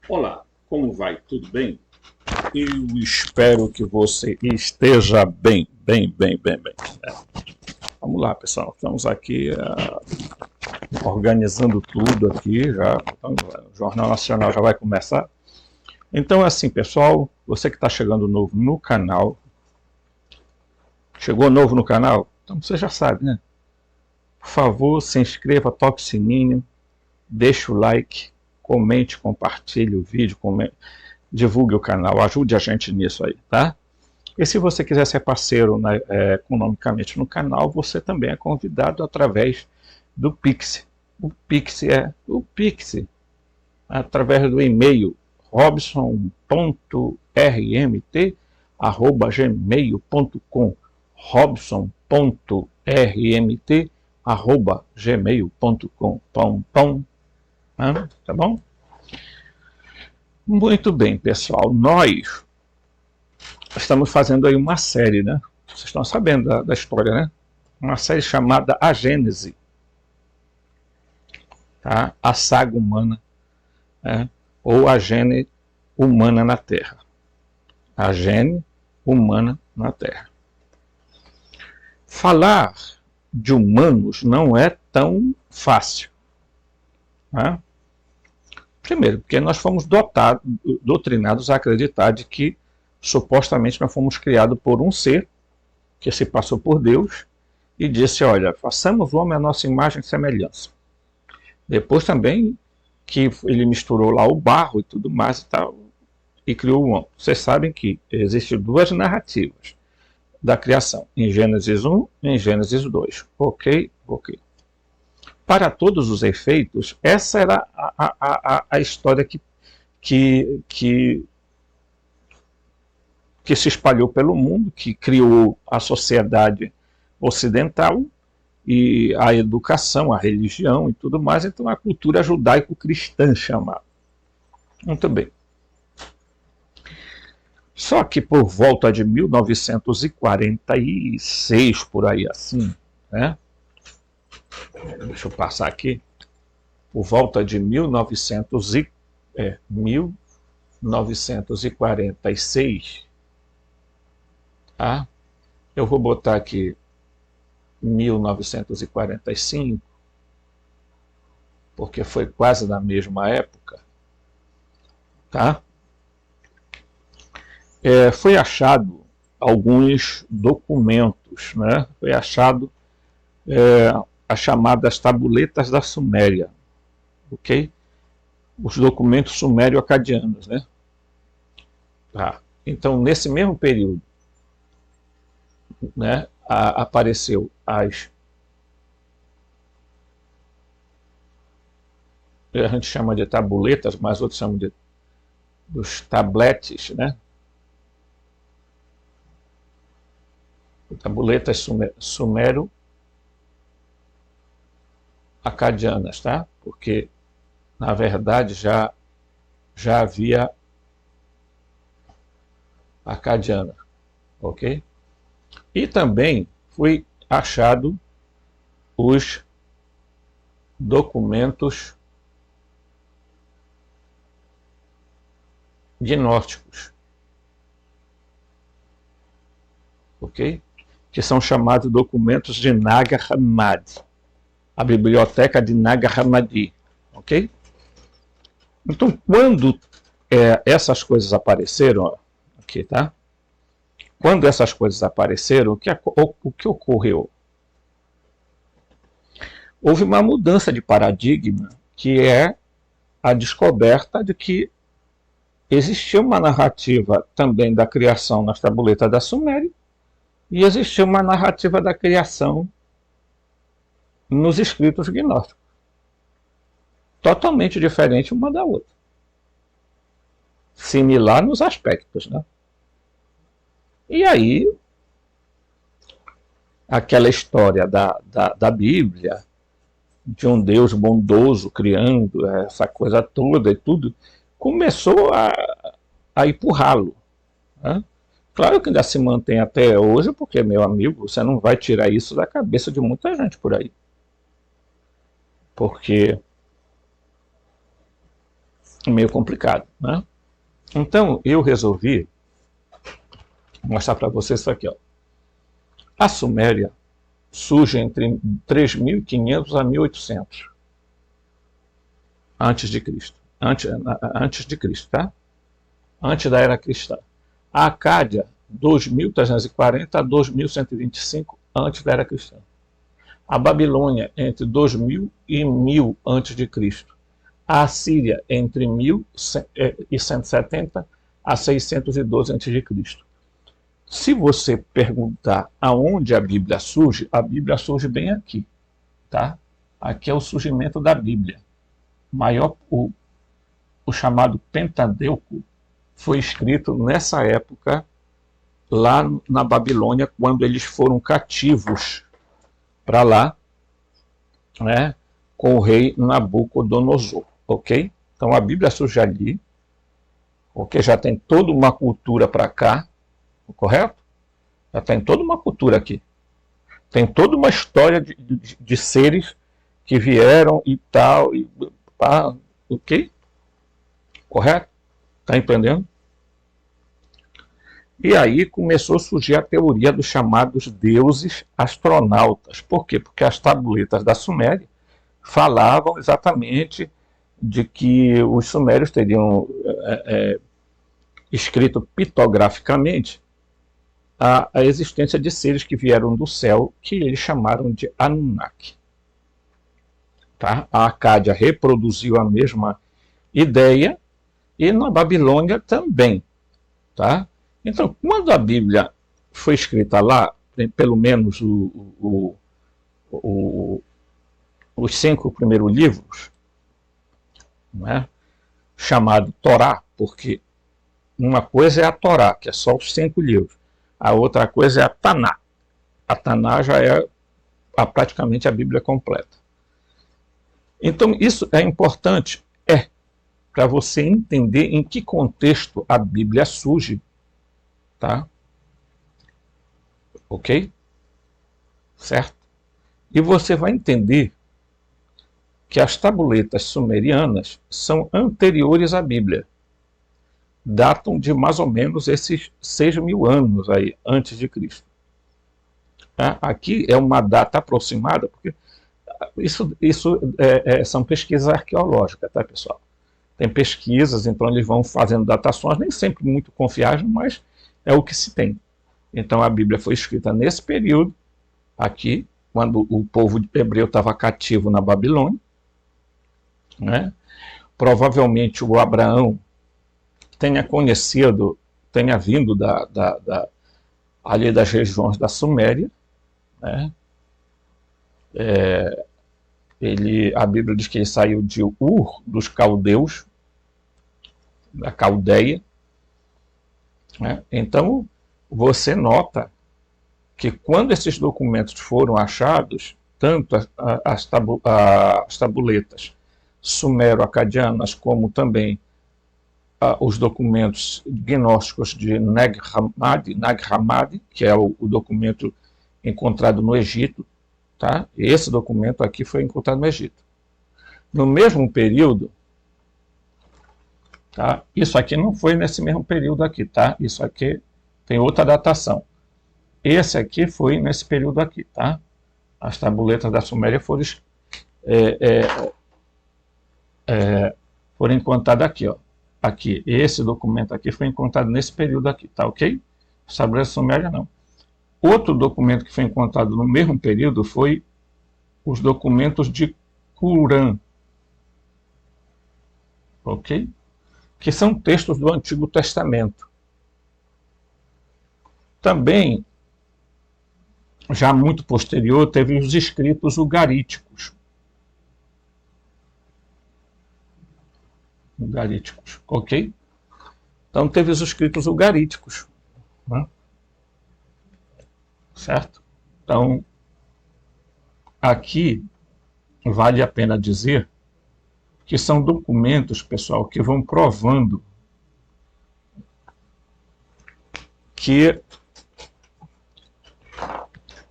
Olá, como vai? Tudo bem? Eu espero que você esteja bem. Vamos lá, pessoal. Estamos aqui organizando tudo aqui já. Então, o Jornal Nacional já vai começar. Então, assim, pessoal, você que está chegando novo no canal, chegou novo no canal? Então você já sabe, né? Por favor, se inscreva, toque o sininho, deixe o like, comente, compartilhe o vídeo, divulgue o canal, ajude a gente nisso aí, tá? E se você quiser ser parceiro economicamente no canal, você também é convidado através do Pix. O Pix, através do e-mail robson.rmt@gmail.com robson.rmt@gmail.com tá bom? Muito bem, pessoal. Nós estamos fazendo aí uma série, né? Vocês estão sabendo da história, né? Uma série chamada A Gênese, tá? A saga humana, né? Ou a gene humana na Terra. A gene humana na Terra. Falar de humanos não é tão fácil, né? Primeiro, porque nós fomos doutrinados a acreditar de que supostamente nós fomos criados por um ser que se passou por Deus e disse, olha, façamos o homem à nossa imagem e semelhança. Depois também que ele misturou lá o barro e tudo mais e tal, e criou o homem. Vocês sabem que existem duas narrativas da criação, em Gênesis 1 e em Gênesis 2. Ok? Para todos os efeitos, essa era a história que se espalhou pelo mundo, que criou a sociedade ocidental e a educação, a religião e tudo mais, então a cultura judaico-cristã chamada. Muito bem. Só que por volta de 1946, por aí assim, né? Deixa eu passar aqui. Por volta de 1946, tá? Eu vou botar aqui 1945, porque foi quase na mesma época, tá? Foi achado alguns documentos, né? Foi achado as chamadas tabuletas da Suméria, ok? Os documentos sumério-acadianos, né? Tá. Então, nesse mesmo período, né, apareceu a gente chama de tabuletas, mas outros chamam dos tabletes, né? Tabuletas sumério-acadianas, tá? Porque, na verdade, já havia acadiana, ok? E também foi achado os documentos gnósticos, ok? Que são chamados documentos de Nag Hammadi, a biblioteca de Nag Hammadi, ok? Então, quando essas coisas apareceram, ó, aqui, tá? Quando essas coisas apareceram, o que ocorreu? Houve uma mudança de paradigma, que é a descoberta de que existia uma narrativa também da criação nas tabuletas da Suméria e existia uma narrativa da criação nos escritos gnósticos. Totalmente diferente uma da outra. Similar nos aspectos, né? E aí, aquela história da Bíblia, de um Deus bondoso criando essa coisa toda e tudo, começou a empurrá-lo, né? Claro que ainda se mantém até hoje, porque, meu amigo, você não vai tirar isso da cabeça de muita gente por aí. Porque meio complicado, né? Então, eu resolvi mostrar para vocês isso aqui, ó. A Suméria surge entre 3.500 a 1.800 antes de Cristo. Antes de Cristo, tá? Antes da era cristã. A Acádia, 2.340 a 2.125 antes da era cristã. A Babilônia, entre 2000 e 1000 antes de Cristo. A Assíria, entre 1170 a 612 antes de Cristo. Se você perguntar aonde a Bíblia surge bem aqui, tá? Aqui é o surgimento da Bíblia. O chamado Pentateuco foi escrito nessa época, lá na Babilônia, quando eles foram cativos para lá, né, com o rei Nabucodonosor, ok? Então a Bíblia surge ali, ok? Já tem toda uma cultura para cá, correto? Já tem toda uma cultura aqui. Tem toda uma história de seres que vieram e tal, ok? Correto? Tá entendendo? E aí começou a surgir a teoria dos chamados deuses astronautas. Por quê? Porque as tabuletas da Suméria falavam exatamente de que os sumérios teriam escrito pictograficamente a existência de seres que vieram do céu, que eles chamaram de Anunnaki. Tá? A Acádia reproduziu a mesma ideia, e na Babilônia também. Tá? Então, quando a Bíblia foi escrita lá, pelo menos os 5 primeiros livros, né, chamado Torá, porque uma coisa é a Torá, que é só os 5 livros, a outra coisa é a Taná. A Taná já é praticamente a Bíblia completa. Então, isso é importante, para você entender em que contexto a Bíblia surge, tá? Ok? Certo? E você vai entender que as tabuletas sumerianas são anteriores à Bíblia. Datam de mais ou menos esses 6.000 anos aí, antes de Cristo. Tá? Aqui é uma data aproximada, porque isso são pesquisas arqueológicas, tá, pessoal? Tem pesquisas, então eles vão fazendo datações, nem sempre muito confiáveis, mas é o que se tem. Então a Bíblia foi escrita nesse período, aqui, quando o povo hebreu estava cativo na Babilônia, né? Provavelmente o Abraão tenha vindo ali das regiões da Suméria, né? A Bíblia diz que ele saiu de Ur dos caldeus, da Caldeia, né? Então você nota que quando esses documentos foram achados, tanto as tabuletas sumero-acadianas, como também os documentos gnósticos de Nag Hammadi, que é o documento encontrado no Egito, tá? Esse documento aqui foi encontrado no Egito. No mesmo período, tá? Isso aqui não foi nesse mesmo período aqui, tá? Isso aqui tem outra datação. Esse aqui foi nesse período aqui, tá? As tabuletas da Suméria foram encontradas aqui, ó. Aqui, esse documento aqui foi encontrado nesse período aqui, tá ok? As tabuletas da Suméria não. Outro documento que foi encontrado no mesmo período foi os documentos de Qumran, ok? Que são textos do Antigo Testamento. Também, já muito posterior, teve os escritos ugaríticos. Ok? Então teve os escritos ugaríticos, né? Certo? Então, aqui vale a pena dizer que são documentos, pessoal, que vão provando que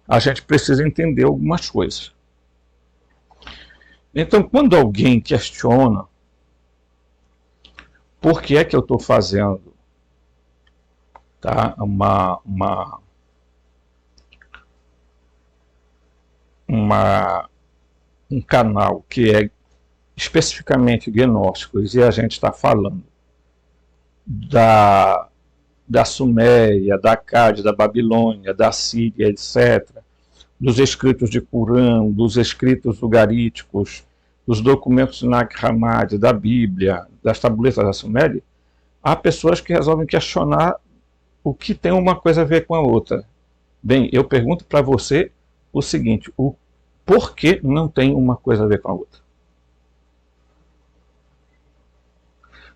a gente precisa entender algumas coisas. Então, quando alguém questiona Por que é que eu estou fazendo, tá, um canal que é especificamente gnósticos e a gente está falando da Suméria, da Cádia, da Babilônia, da Síria, etc., dos escritos de Corão, dos escritos ugaríticos, dos documentos de Nag Hammadi, da Bíblia, das tabuletas da Suméria, há pessoas que resolvem questionar o que tem uma coisa a ver com a outra. Bem, eu pergunto para você o seguinte, o porquê não tem uma coisa a ver com a outra?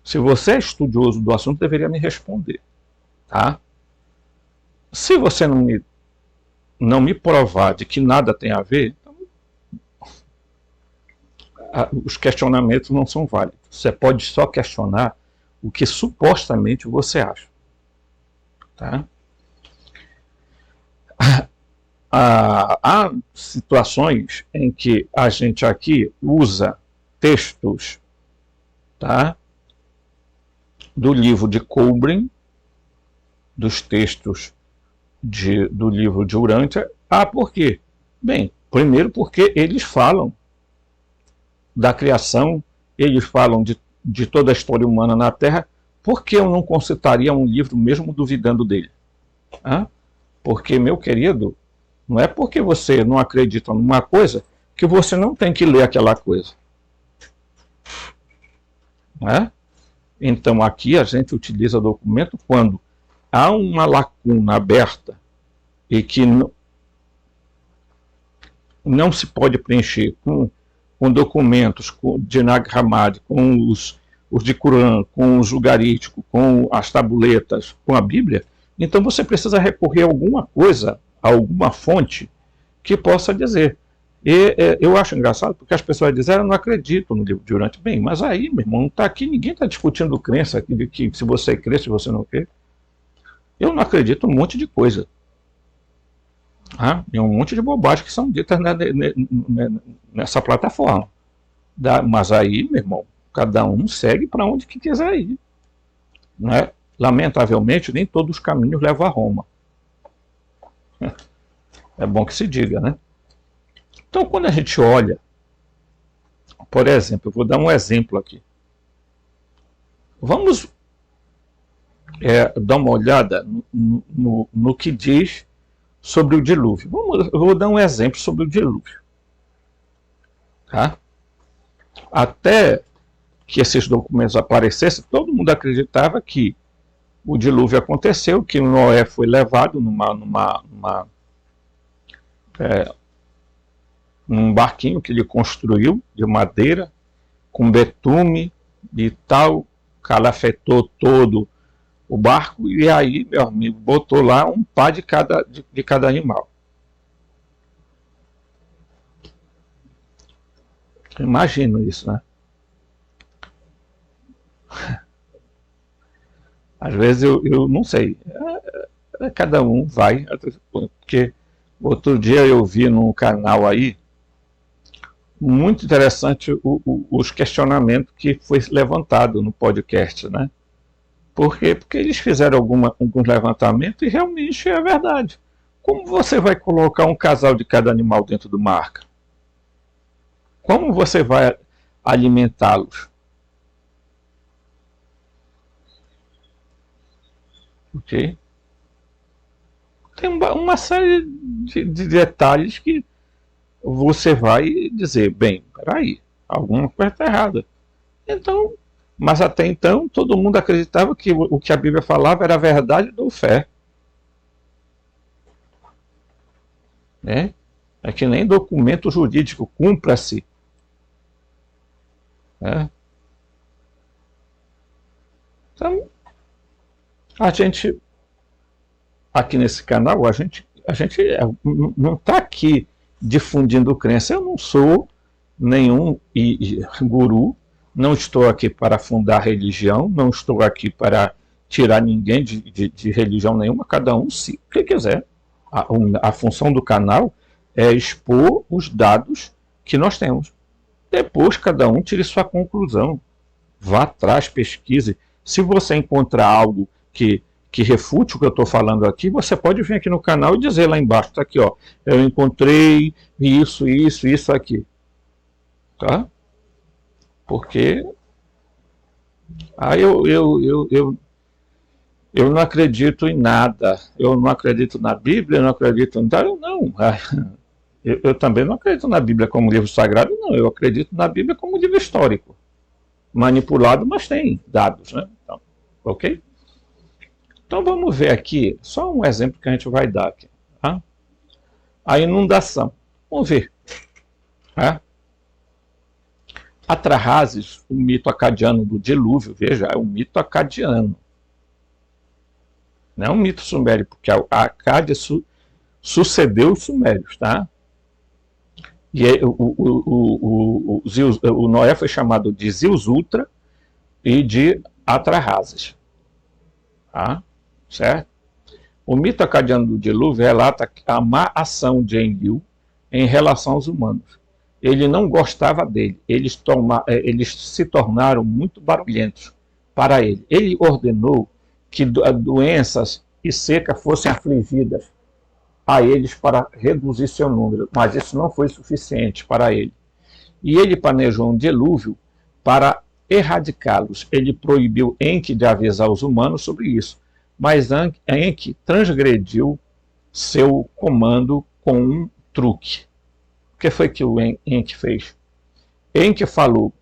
Se você é estudioso do assunto, deveria me responder. Tá? Se você não me provar de que nada tem a ver, então, os questionamentos não são válidos. Você pode só questionar o que supostamente você acha. Tá? Há situações em que a gente aqui usa textos, tá, do livro de Kolbrin, dos textos do livro de Urântia. Por quê? Bem, primeiro porque eles falam da criação, eles falam de toda a história humana na Terra. Por que eu não consultaria um livro mesmo duvidando dele? Porque, meu querido, não é porque você não acredita numa coisa que você não tem que ler aquela coisa. Então aqui a gente utiliza documento quando há uma lacuna aberta e que não se pode preencher com documentos de Nag Hammadi, com os de Corão, com os ugaríticos, com as tabuletas, com a Bíblia, então você precisa recorrer a alguma coisa, a alguma fonte que possa dizer. E eu acho engraçado porque as pessoas dizem, eu não acredito no livro de Urântia. Bem, mas aí, meu irmão, não está aqui, ninguém está discutindo crença aqui de que se você crê, se você não crê. Eu não acredito em um monte de coisa. Tem um monte de bobagem que são ditas nessa plataforma. Mas aí, meu irmão, cada um segue para onde que quiser ir. Né? Lamentavelmente, nem todos os caminhos levam a Roma. É bom que se diga, né? Então, quando a gente olha, por exemplo, eu vou dar um exemplo aqui. Vamos dar uma olhada no que diz sobre o dilúvio. Eu vou dar um exemplo sobre o dilúvio. Tá? Até que esses documentos aparecessem, todo mundo acreditava que o dilúvio aconteceu, que Noé foi levado num barquinho que ele construiu de madeira, com betume e tal, calafetou todo o barco, e aí, meu amigo, botou lá um pá de cada animal. Imagino isso, né? Às vezes eu não sei. Cada um vai, porque outro dia eu vi num canal aí, muito interessante os questionamentos que foi levantado no podcast, né? Por quê? Porque eles fizeram alguns levantamentos e realmente é verdade. Como você vai colocar um casal de cada animal dentro do mar? Como você vai alimentá-los? Ok? Tem uma série de detalhes que você vai dizer, bem, peraí, alguma coisa está errada. Então, mas até então, todo mundo acreditava que o que a Bíblia falava era a verdade do fé. É que nem documento jurídico, cumpra-se. Então, a gente, aqui nesse canal, a gente não está aqui difundindo crença. Eu não sou nenhum guru, não estou aqui para fundar religião, não estou aqui para tirar ninguém de religião nenhuma, cada um se o que quiser. A função do canal é expor os dados que nós temos. Depois cada um tire sua conclusão. Vá atrás, pesquise. Se você encontrar algo que refute o que eu estou falando aqui, você pode vir aqui no canal e dizer lá embaixo, tá aqui, ó, eu encontrei isso aqui, tá? Porque aí eu não acredito em nada, eu não acredito na Bíblia, eu não acredito em nada, não. Eu também não acredito na Bíblia como livro sagrado, não, eu acredito na Bíblia como livro histórico, manipulado, mas tem dados, né? Então, ok? Então vamos ver aqui, só um exemplo que a gente vai dar aqui. Tá? A inundação. Vamos ver. Tá? Atrahasis, o mito acadiano do dilúvio, veja, é um mito acadiano. Não é um mito sumério, porque a Acádia sucedeu os sumérios, tá? E o Noé foi chamado de Ziusutra e de Atrahasis. Tá? Certo? O mito acadiano do dilúvio relata a má ação de Enlil em relação aos humanos. Ele não gostava dele, eles se tornaram muito barulhentos para ele. Ele ordenou que doenças e seca fossem afligidas a eles para reduzir seu número, mas isso não foi suficiente para ele. E ele planejou um dilúvio para erradicá-los. Ele proibiu Enki de avisar os humanos sobre isso, mas Enki transgrediu seu comando com um truque. O que foi que o Enki fez? Enki falou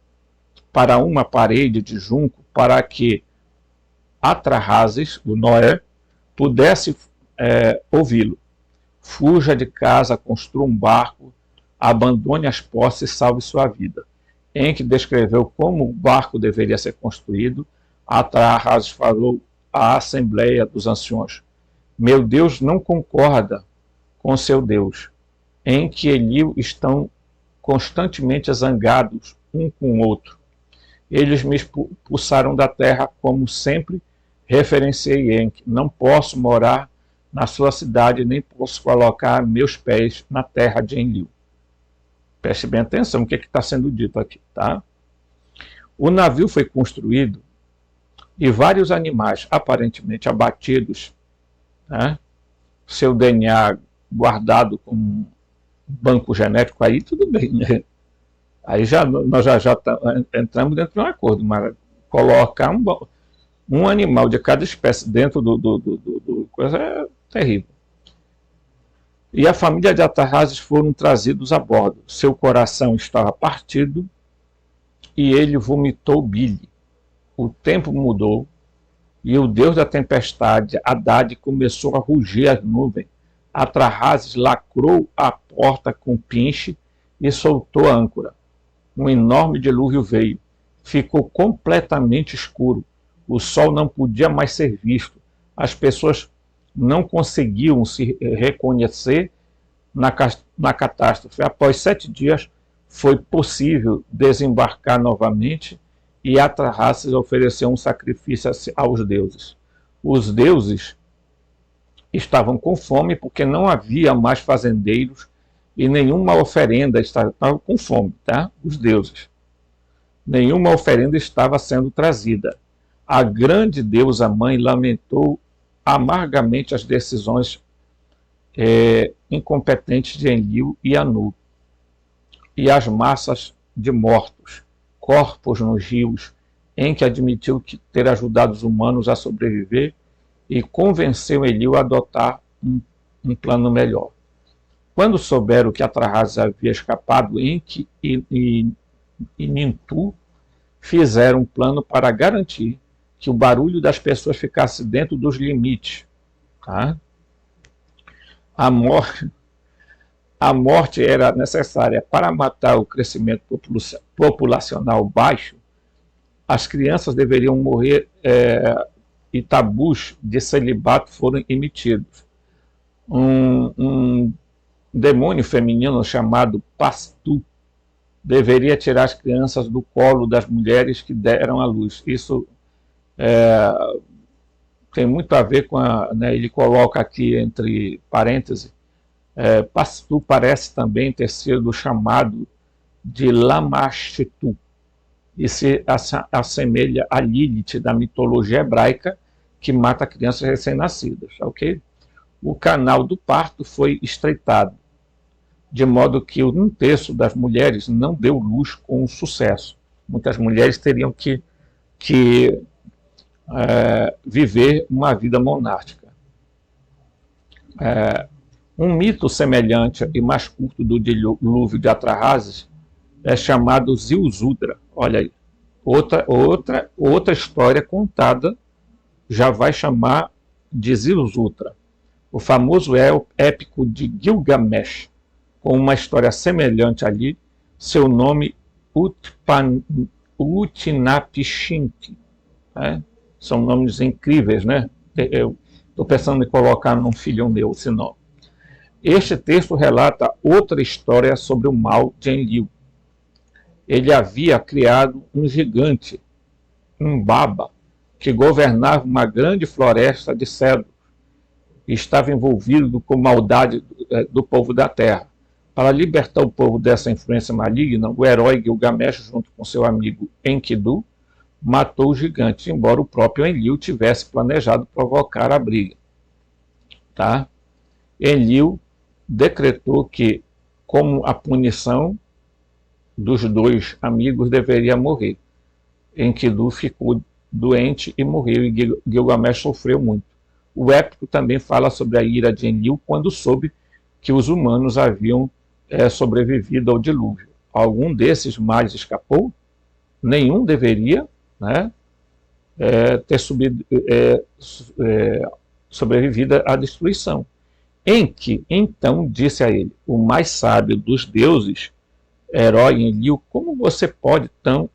para uma parede de junco para que Atrahasis, o Noé, pudesse ouvi-lo. Fuja de casa, construa um barco, abandone as posses e salve sua vida. Enki descreveu como o barco deveria ser construído. Atrahasis falou à Assembleia dos Anciões: meu Deus não concorda com seu Deus. Enki e Enlil estão constantemente zangados um com o outro. Eles me expulsaram da terra, como sempre referenciei Enki. Não posso morar na sua cidade, nem posso colocar meus pés na terra de Enlil. Preste bem atenção o que está sendo dito aqui, tá? O navio foi construído e vários animais aparentemente abatidos, né? Seu DNA guardado com um banco genético, aí tudo bem, né? Aí nós já entramos dentro de um acordo, mas colocar um animal de cada espécie dentro do coisa é terrível. E a família de Atrahasis foram trazidos a bordo. Seu coração estava partido e ele vomitou bile. O tempo mudou e o deus da tempestade, Haddad, começou a rugir as nuvens. Atrahasis lacrou a porta com pinche e soltou a âncora. Um enorme dilúvio veio. Ficou completamente escuro. O sol não podia mais ser visto. As pessoas não conseguiam se reconhecer na catástrofe. Após 7 dias, foi possível desembarcar novamente e Atrahasis ofereceu um sacrifício aos deuses. Os deuses estavam com fome porque não havia mais fazendeiros e nenhuma oferenda estavam com fome, tá? Os deuses. Nenhuma oferenda estava sendo trazida. A grande deusa mãe lamentou amargamente as decisões incompetentes de Enlil e Anu, e as massas de mortos, corpos nos rios, em que admitiu ter ajudado os humanos a sobreviver e convenceu Enlil a adotar um plano melhor. Quando souberam que Atrahasis havia escapado, Enki e Nintu fizeram um plano para garantir que o barulho das pessoas ficasse dentro dos limites. Tá? A morte era necessária para matar o crescimento populacional baixo. As crianças deveriam morrer e tabus de celibato foram emitidos. Um demônio feminino chamado Pastu deveria tirar as crianças do colo das mulheres que deram à luz. Isso tem muito a ver com ele coloca aqui entre parênteses, Pastu parece também ter sido chamado de Lamashtu, e se assemelha a Lilith da mitologia hebraica, que mata crianças recém-nascidas. Ok? O canal do parto foi estreitado, de modo que um terço das mulheres não deu luz com sucesso. Muitas mulheres teriam que viver uma vida monástica. Um mito semelhante e mais curto do dilúvio de Atrahasis é chamado Ziusudra. Olha aí, outra história contada já vai chamar de Ziusudra. O famoso épico de Gilgamesh, com uma história semelhante ali, seu nome Utnapishtim. Né? São nomes incríveis, né? Eu estou pensando em colocar num filho meu esse nome. Este texto relata outra história sobre o mal de Enlil. Ele havia criado um gigante, um Baba, que governava uma grande floresta de cedros e estava envolvido com maldade do povo da terra. Para libertar o povo dessa influência maligna, o herói Gilgamesh, junto com seu amigo Enkidu, matou o gigante, embora o próprio Enlil tivesse planejado provocar a briga. Tá? Enlil decretou que, como a punição dos dois amigos, deveria morrer. Enkidu ficou doente e morreu, e Gilgamesh sofreu muito. O épico também fala sobre a ira de Enlil quando soube que os humanos haviam sobrevivido ao dilúvio. Algum desses mais escapou? Nenhum deveria, né, ter sobrevivido à destruição. Enki, então, disse a ele, o mais sábio dos deuses, herói Enlil, como você pode tão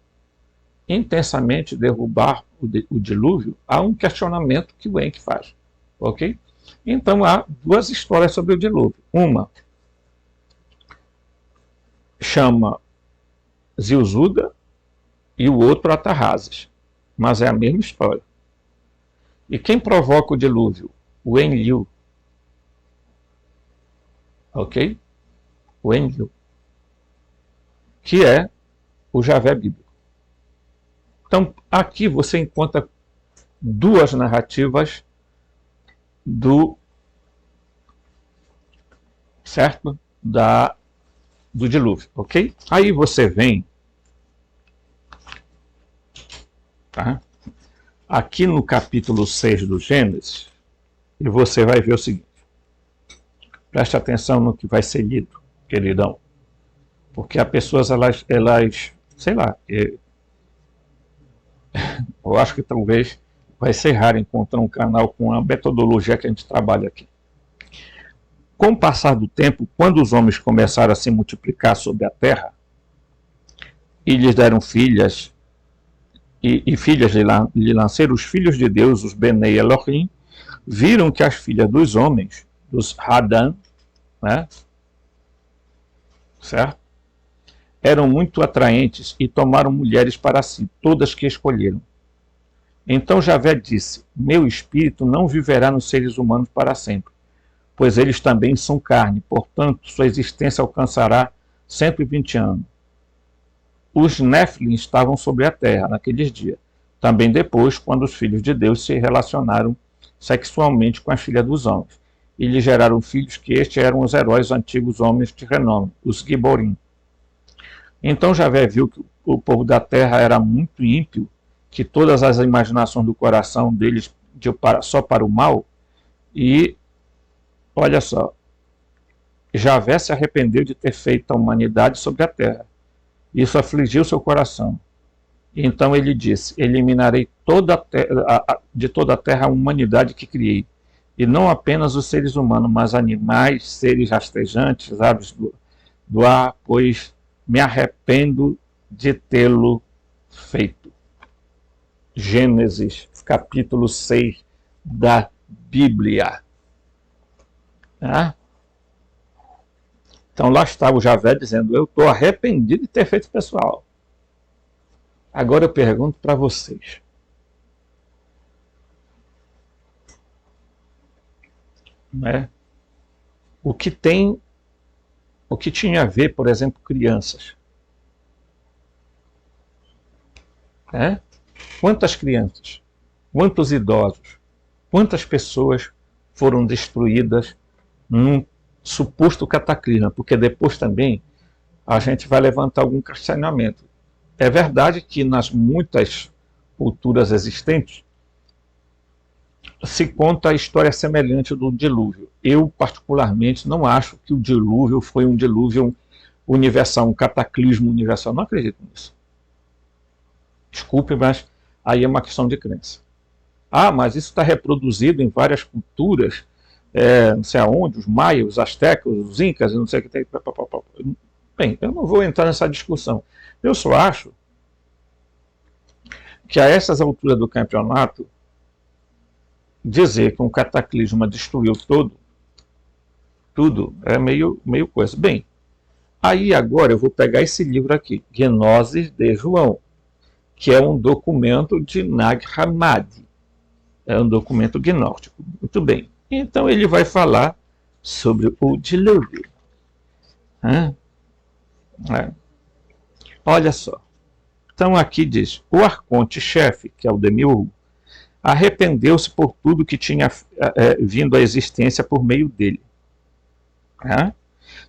intensamente derrubar o dilúvio? Há um questionamento que o Enki faz. Ok? Então há duas histórias sobre o dilúvio. Uma chama Ziusudra e o outro Atrahasis. Mas é a mesma história. E quem provoca o dilúvio? O Enlil. Ok? O Enlil. Que é o Javé bíblico. Então, aqui você encontra duas narrativas do dilúvio, ok? Aí você vem, tá? Aqui no capítulo 6 do Gênesis, e você vai ver o seguinte. Preste atenção no que vai ser lido, queridão. Porque as pessoas, elas sei lá, eu acho que talvez vai ser raro encontrar um canal com a metodologia que a gente trabalha aqui. Com o passar do tempo, quando os homens começaram a se multiplicar sobre a terra, e lhes deram filhas, e filhas lhe nasceram os filhos de Deus, os Benei Elohim, viram que as filhas dos homens, dos Hadã, né, certo? Eram muito atraentes e tomaram mulheres para si, todas que escolheram. Então Javé disse, meu espírito não viverá nos seres humanos para sempre, pois eles também são carne, portanto sua existência alcançará 120 anos. Os Néfilim estavam sobre a terra naqueles dias, também depois, quando os filhos de Deus se relacionaram sexualmente com as filhas dos homens, e lhe geraram filhos que estes eram os heróis antigos homens de renome, os Giborim. Então Javé viu que o povo da terra era muito ímpio, que todas as imaginações do coração deles só para o mal, e, olha só, Javé se arrependeu de ter feito a humanidade sobre a terra. Isso afligiu seu coração. Então ele disse, eliminarei de toda a terra a humanidade que criei, e não apenas os seres humanos, mas animais, seres rastejantes, aves do ar, pois me arrependo de tê-lo feito. Gênesis, capítulo 6 da Bíblia. Tá? Então lá está o Javé dizendo, eu estou arrependido de ter feito o pessoal. Agora eu pergunto para vocês. Né? O que tinha a ver, por exemplo, crianças? né? Quantas crianças, quantos idosos, quantas pessoas foram destruídas num suposto cataclisma, porque depois também a gente vai levantar algum questionamento. É verdade que nas muitas culturas existentes se conta a história semelhante do dilúvio. Eu, particularmente, não acho que o dilúvio foi um dilúvio universal, um cataclismo universal. Não acredito nisso. Desculpe, mas aí é uma questão de crença. Ah, mas isso está reproduzido em várias culturas, não sei aonde, os maias, os astecas, os incas, não sei o que tem. Bem, eu não vou entrar nessa discussão. Eu só acho que a essas alturas do campeonato, dizer que um cataclisma destruiu tudo é meio coisa. Bem, aí agora eu vou pegar esse livro aqui, Gnoses de João, que é um documento de Nag Hammadi. É um documento gnóstico. Muito bem. Então ele vai falar sobre o dilúvio. Olha só. Então aqui diz, o arconte-chefe, que é o Demiurgo, arrependeu-se por tudo que tinha vindo à existência por meio dele.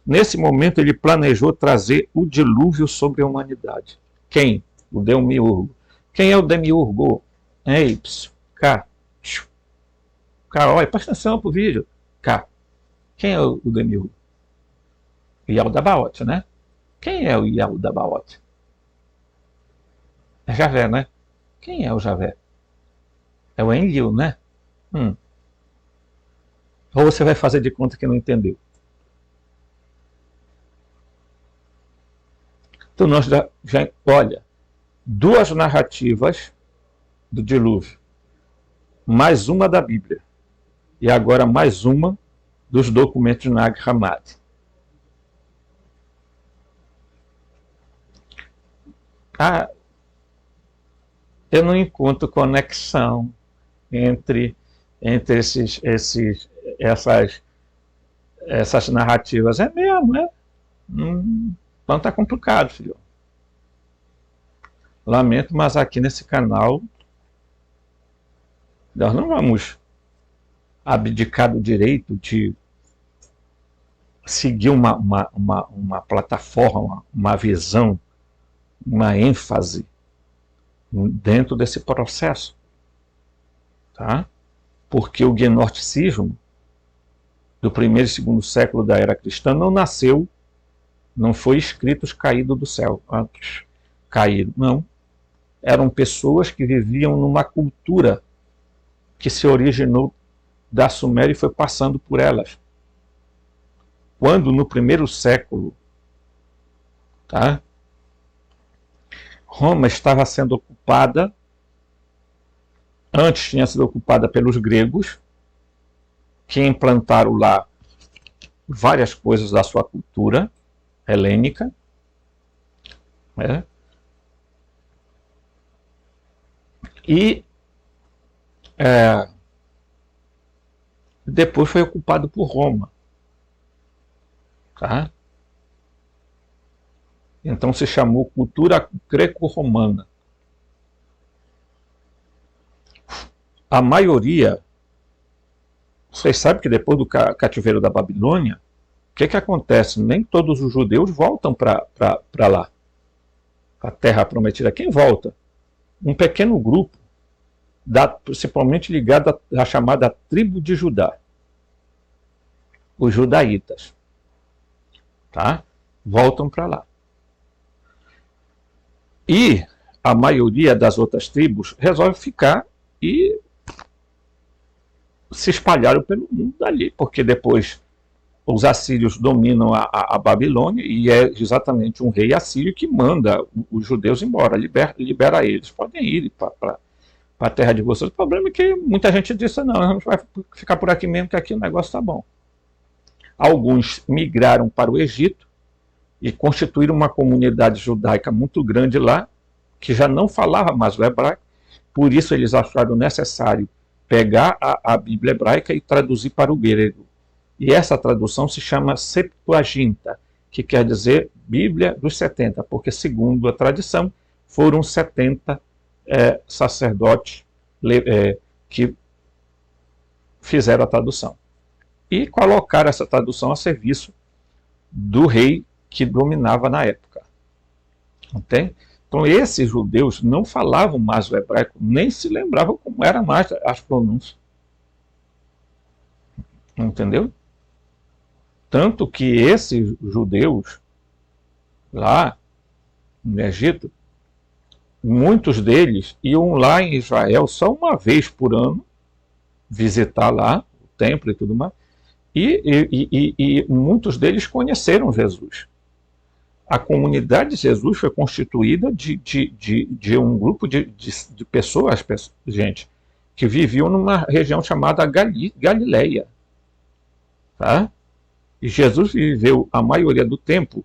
Nesse momento ele planejou trazer o dilúvio sobre a humanidade. Quem? O Demiurgo. Quem é o Demiurgo? K. Olha, presta atenção pro vídeo. K. Quem é o Demiurgo? Yaldabaoth, né? Quem é o Yaldabaoth? É Javé, né? Quem é o Javé? É o Enlil, né? Ou você vai fazer de conta que não entendeu? Então nós já olha, duas narrativas do dilúvio, mais uma da Bíblia, e agora mais uma dos documentos de Nag Hammadi. Eu não encontro conexão entre essas narrativas. É mesmo, né? Então tá complicado, filho. Lamento, mas aqui nesse canal nós não vamos abdicar do direito de seguir uma plataforma, uma visão, uma ênfase dentro desse processo. Tá? Porque o gnosticismo do primeiro e segundo século da era cristã não nasceu, não foi escritos caído do céu, antes caído, não. Eram pessoas que viviam numa cultura que se originou da Suméria e foi passando por elas. Quando no primeiro século, tá? Roma estava sendo ocupada, antes tinha sido ocupada pelos gregos, que implantaram lá várias coisas da sua cultura helênica, né? E depois foi ocupado por Roma. Tá? Então se chamou cultura greco-romana. A maioria, vocês sabem que depois do cativeiro da Babilônia, o que acontece? Nem todos os judeus voltam para lá, a terra prometida. Quem volta? Um pequeno grupo, principalmente ligado à chamada tribo de Judá, os judaítas, tá? Voltam para lá. E a maioria das outras tribos resolve ficar e se espalharam pelo mundo dali, porque depois os assírios dominam a Babilônia e é exatamente um rei assírio que manda os judeus embora, libera eles, podem ir para a terra de vocês. O problema é que muita gente disse, não, a gente vai ficar por aqui mesmo, que aqui o negócio está bom. Alguns migraram para o Egito e constituíram uma comunidade judaica muito grande lá, que já não falava mais o hebraico, por isso eles acharam necessário pegar a Bíblia hebraica e traduzir para o grego. E essa tradução se chama Septuaginta, que quer dizer Bíblia dos 70, porque segundo a tradição foram 70 sacerdotes que fizeram a tradução. E colocaram essa tradução a serviço do rei que dominava na época. Entende? Então esses judeus não falavam mais o hebraico, nem se lembravam como eram mais as pronúncias. Entendeu? Tanto que esses judeus lá no Egito, muitos deles iam lá em Israel só uma vez por ano, visitar lá o templo e tudo mais, e muitos deles conheceram Jesus. A comunidade de Jesus foi constituída de um grupo de pessoas, gente, que viviam numa região chamada Galileia. Tá? E Jesus viveu a maioria do tempo,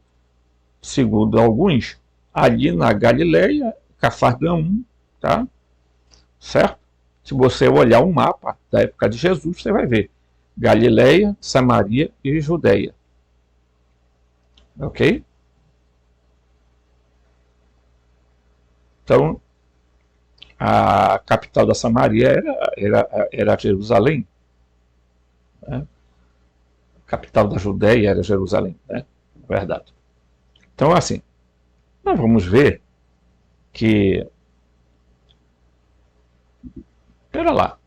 segundo alguns, ali na Galileia, Cafarnaum, tá? Certo? Se você olhar um mapa da época de Jesus, você vai ver Galileia, Samaria e Judeia. Ok? Então, a capital da Samaria era Jerusalém. Né? A capital da Judeia era Jerusalém, né? Verdade. Então, assim, nós vamos ver que... Espera lá.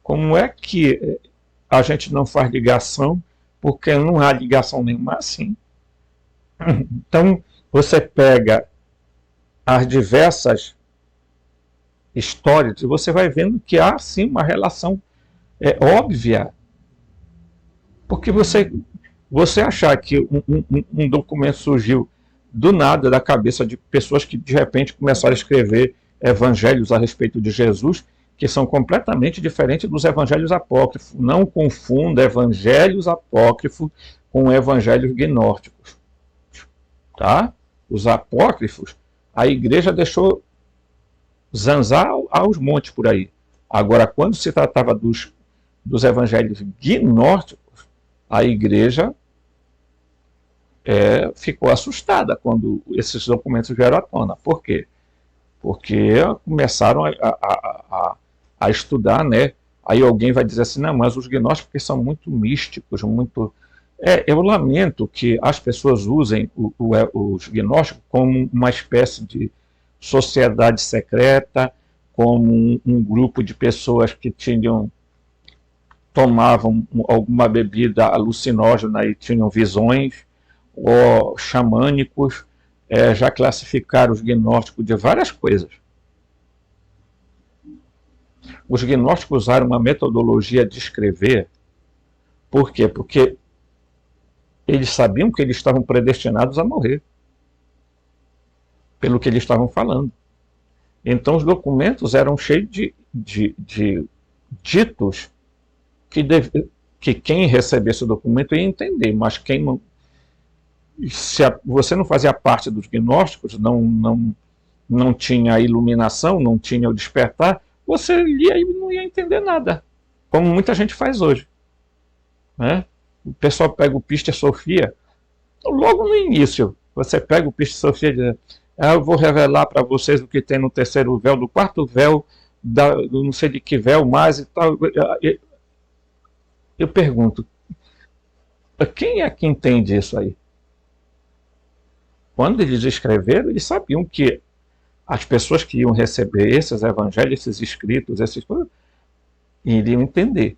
Como é que a gente não faz ligação? Porque não há ligação nenhuma assim. Então, você pega as diversas histórias e você vai vendo que há, sim, uma relação óbvia. Porque você achar que um documento surgiu do nada da cabeça de pessoas que de repente começaram a escrever evangelhos a respeito de Jesus, que são completamente diferentes dos evangelhos apócrifos. Não confunda evangelhos apócrifos com evangelhos gnósticos. Tá? Os apócrifos, a igreja deixou zanzar aos montes por aí. Agora, quando se tratava dos evangelhos gnósticos, a igreja ficou assustada quando esses documentos vieram à tona. Por quê? Porque começaram a estudar, né? Aí alguém vai dizer assim, não, mas os gnósticos são muito místicos, muito... eu lamento que as pessoas usem os gnósticos como uma espécie de sociedade secreta, como um grupo de pessoas que tomavam alguma bebida alucinógena e tinham visões, ou xamânicos. Já classificaram os gnósticos de várias coisas. Os gnósticos usaram uma metodologia de escrever. Por quê? Porque eles sabiam que eles estavam predestinados a morrer, pelo que eles estavam falando. Então os documentos eram cheios de ditos que quem recebesse o documento ia entender, mas quem não... Se você não fazia parte dos gnósticos, não tinha a iluminação, não tinha o despertar, você lia e não ia entender nada, como muita gente faz hoje. Né? O pessoal pega o Pistia Sophia, logo no início, você pega o Pistia Sophia e diz, eu vou revelar para vocês o que tem no terceiro véu, do quarto véu, do não sei de que véu mais e tal. Eu pergunto, quem é que entende isso aí? Quando eles escreveram, eles sabiam que as pessoas que iam receber esses evangelhos, esses escritos, esses coisas, iriam entender.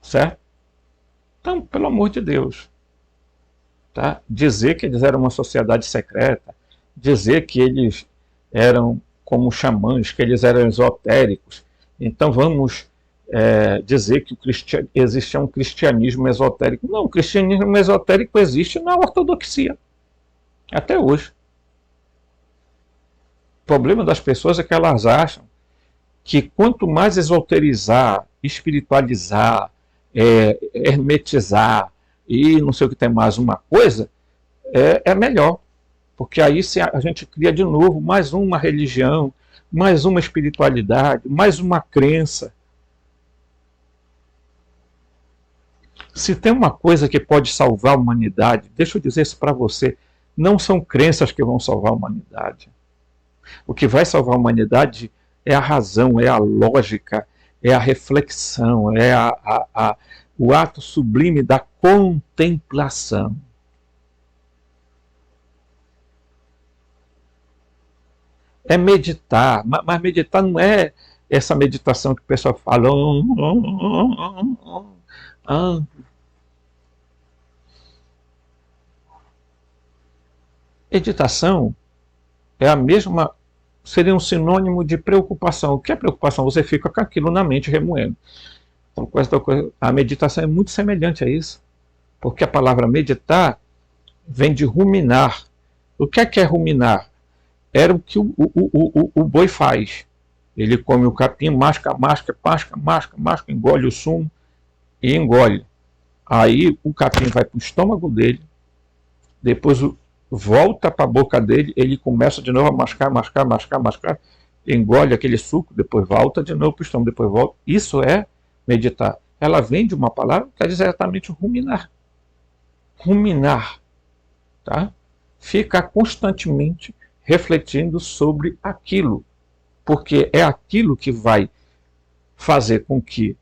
Certo? Então, pelo amor de Deus, tá? Dizer que eles eram uma sociedade secreta, dizer que eles eram como xamãs, que eles eram esotéricos, então vamos dizer que existia um cristianismo esotérico. Não, o cristianismo esotérico existe na ortodoxia, até hoje. O problema das pessoas é que elas acham que quanto mais esoterizar, espiritualizar, hermetizar e não sei o que tem mais uma coisa, é melhor. Porque aí a gente cria de novo mais uma religião, mais uma espiritualidade, mais uma crença. Se tem uma coisa que pode salvar a humanidade, deixa eu dizer isso para você, não são crenças que vão salvar a humanidade. O que vai salvar a humanidade é a razão, é a lógica, é a reflexão, é o ato sublime da contemplação. É meditar, mas meditar não é essa meditação que o pessoal fala. Meditação é a mesma, seria um sinônimo de preocupação. O que é preocupação? Você fica com aquilo na mente remoendo. Então, a meditação é muito semelhante a isso, porque a palavra meditar vem de ruminar. O que é ruminar? Era o que o boi faz. Ele come o capim, masca, engole o sumo e engole. Aí o capim vai para o estômago dele, depois volta para a boca dele, ele começa de novo a mascar, engole aquele suco, depois volta de novo para o estômago, depois volta. Isso é meditar. Ela vem de uma palavra que quer dizer exatamente ruminar. Ruminar. Tá? Fica constantemente refletindo sobre aquilo, porque é aquilo que vai fazer com que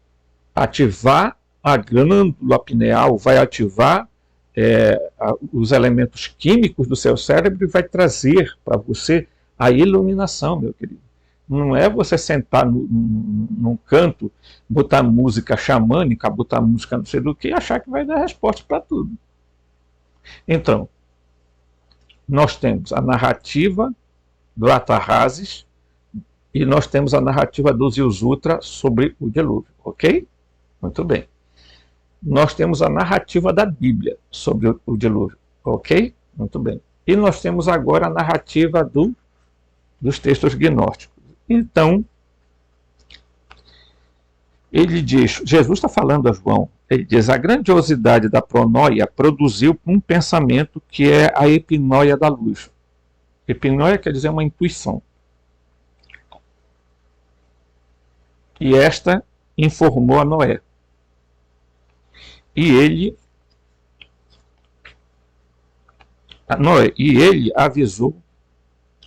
ativar a glândula pineal, vai ativar os elementos químicos do seu cérebro e vai trazer para você a iluminação, meu querido. Não é você sentar num canto, botar música xamânica, botar música não sei do que e achar que vai dar resposta para tudo. Então, nós temos a narrativa do Atarrazes e nós temos a narrativa do Ziuzutra sobre o dilúvio, ok? Muito bem. Nós temos a narrativa da Bíblia sobre o dilúvio, ok? Muito bem. E nós temos agora a narrativa dos textos gnósticos. Então, ele diz, Jesus está falando a João, ele diz, a grandiosidade da pronóia produziu um pensamento que é a epinóia da luz. Epinóia quer dizer uma intuição. E esta informou a Noé. E ele avisou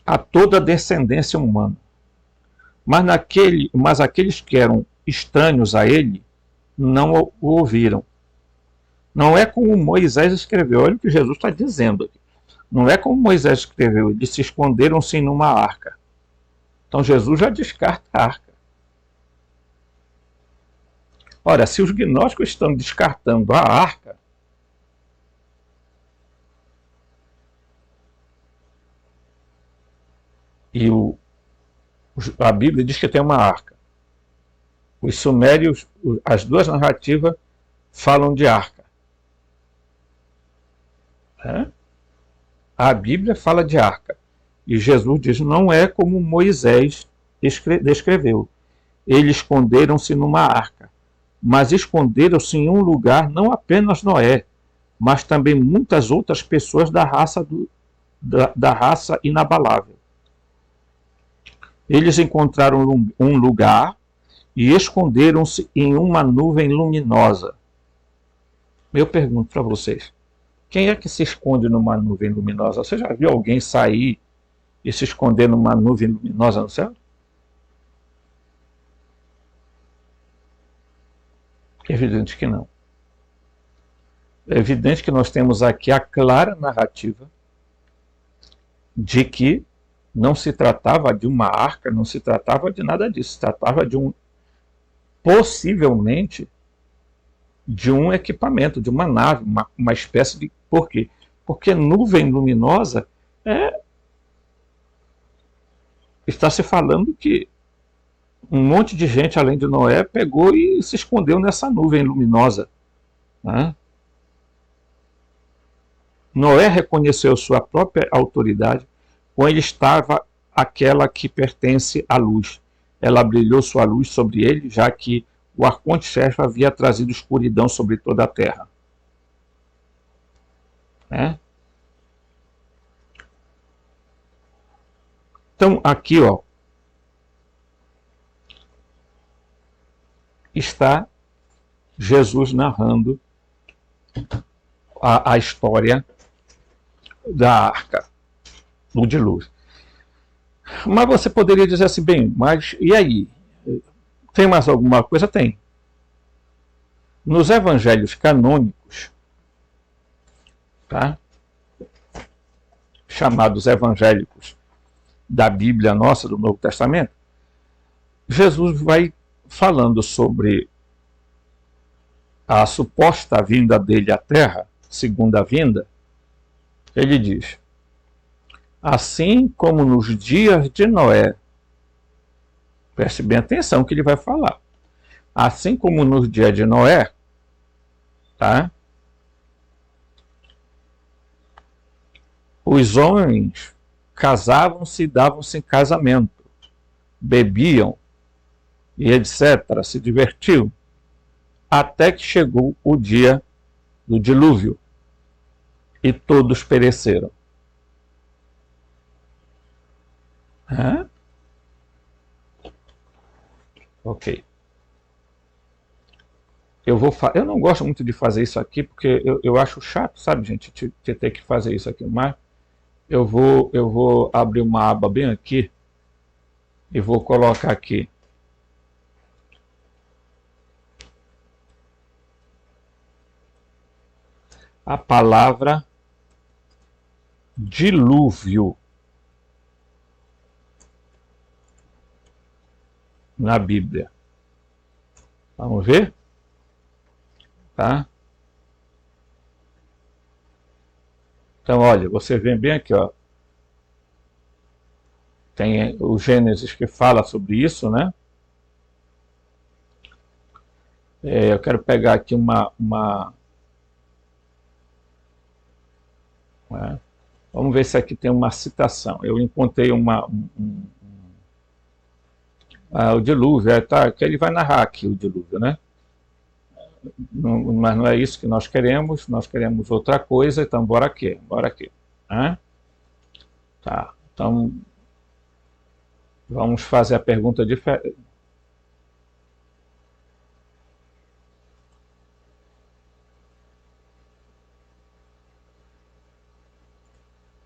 a toda a descendência humana. Mas aqueles que eram estranhos a ele não o ouviram. Não é como Moisés escreveu, olha o que Jesus está dizendo aqui. Não é como Moisés escreveu, eles se esconderam-se numa arca. Então Jesus já descarta a arca. Ora, se os gnósticos estão descartando a arca, e a Bíblia diz que tem uma arca. Os sumérios, as duas narrativas falam de arca. A Bíblia fala de arca. E Jesus diz, não é como Moisés descreveu. Eles esconderam-se numa arca. Mas esconderam-se em um lugar não apenas Noé, mas também muitas outras pessoas da raça inabalável. Eles encontraram um lugar e esconderam-se em uma nuvem luminosa. Eu pergunto para vocês, quem é que se esconde numa nuvem luminosa? Você já viu alguém sair e se esconder numa nuvem luminosa no céu? É evidente que não. É evidente que nós temos aqui a clara narrativa de que não se tratava de uma arca, não se tratava de nada disso, se tratava de possivelmente, de um equipamento, de uma nave, uma espécie de... Por quê? Porque nuvem luminosa está se falando que um monte de gente, além de Noé, pegou e se escondeu nessa nuvem luminosa. Né? Noé reconheceu sua própria autoridade, com ele estava aquela que pertence à luz. Ela brilhou sua luz sobre ele, já que o arconte-chefe havia trazido escuridão sobre toda a terra. Né? Então, aqui, ó, está Jesus narrando a história da arca, do dilúvio. Mas você poderia dizer assim, bem, mas e aí? Tem mais alguma coisa? Tem. Nos evangelhos canônicos, tá? Chamados evangélicos da Bíblia nossa, do Novo Testamento, Jesus vai falando sobre a suposta vinda dele à Terra, segunda vinda. Ele diz: assim como nos dias de Noé, preste bem atenção que ele vai falar, assim como nos dias de Noé, tá? Os homens casavam-se e davam-se em casamento, bebiam e etc., se divertiam, até que chegou o dia do dilúvio e todos pereceram. Hã? Ok. Eu não gosto muito de fazer isso aqui, porque eu acho chato, sabe, gente, de ter que fazer isso aqui, mas eu vou abrir uma aba bem aqui e vou colocar aqui a palavra dilúvio na Bíblia. Vamos ver? Tá? Então, olha, você vê bem aqui, ó. Tem o Gênesis que fala sobre isso, né? Eu quero pegar aqui vamos ver se aqui tem uma citação. Eu encontrei o dilúvio, tá, que ele vai narrar aqui o dilúvio, né? Mas não é isso que nós queremos outra coisa, então bora aqui. Né? Tá, então vamos fazer a pergunta diferente.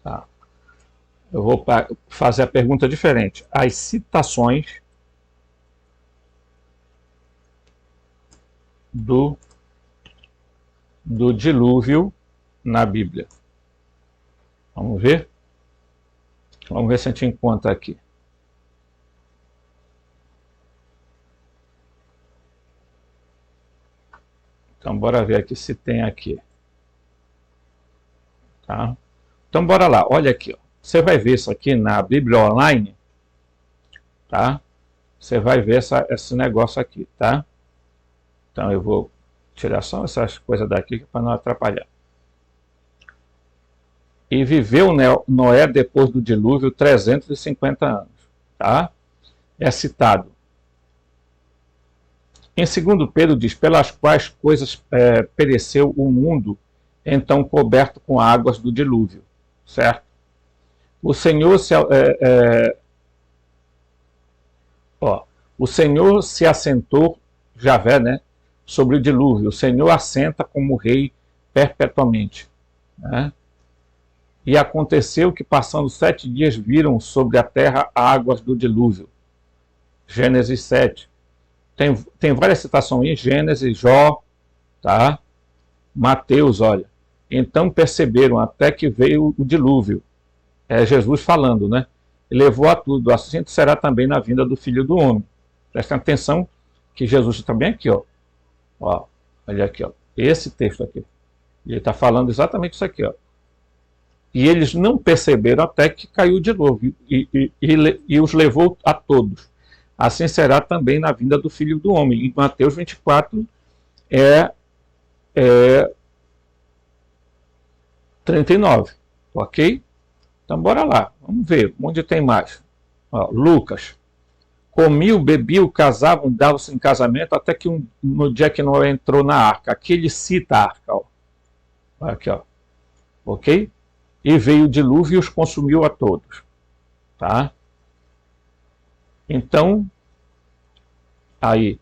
Tá. Eu vou fazer a pergunta diferente. As citações do dilúvio na Bíblia. Vamos ver? Vamos ver se a gente encontra aqui. Então, bora ver aqui se tem aqui. Tá? Então, bora lá. Olha aqui. Ó. Você vai ver isso aqui na Bíblia Online. Tá? Você vai ver esse negócio aqui, tá? Então, eu vou tirar só essas coisas daqui para não atrapalhar. E viveu Noé depois do dilúvio 350 anos. Tá? É citado. Em 2 Pedro diz, pelas quais coisas pereceu o mundo, então coberto com águas do dilúvio. Certo? O Senhor o Senhor se assentou, Javé, né, sobre o dilúvio. O Senhor assenta como rei perpetuamente. Né? E aconteceu que, passando 7 dias, viram sobre a terra águas do dilúvio. Gênesis 7. Tem várias citações em Gênesis, Jó, tá? Mateus, olha. Então perceberam até que veio o dilúvio. É Jesus falando, né? E levou a tudo. Assim será também na vinda do Filho do Homem. Prestem atenção que Jesus também aqui, ó. Olha aqui, ó. Esse texto aqui. Ele está falando exatamente isso aqui, ó. E eles não perceberam até que caiu o dilúvio e os levou a todos. Assim será também na vinda do Filho do Homem. Em Mateus 24 39. Ok? Então bora lá. Vamos ver. Onde tem mais? Lucas. Comiam, bebiam, casavam, davam-se em casamento, até que no dia que Noé entrou na arca. Aqui ele cita a arca. Ó. Aqui, ó. Ok? E veio o dilúvio e os consumiu a todos. Tá? Então, aí,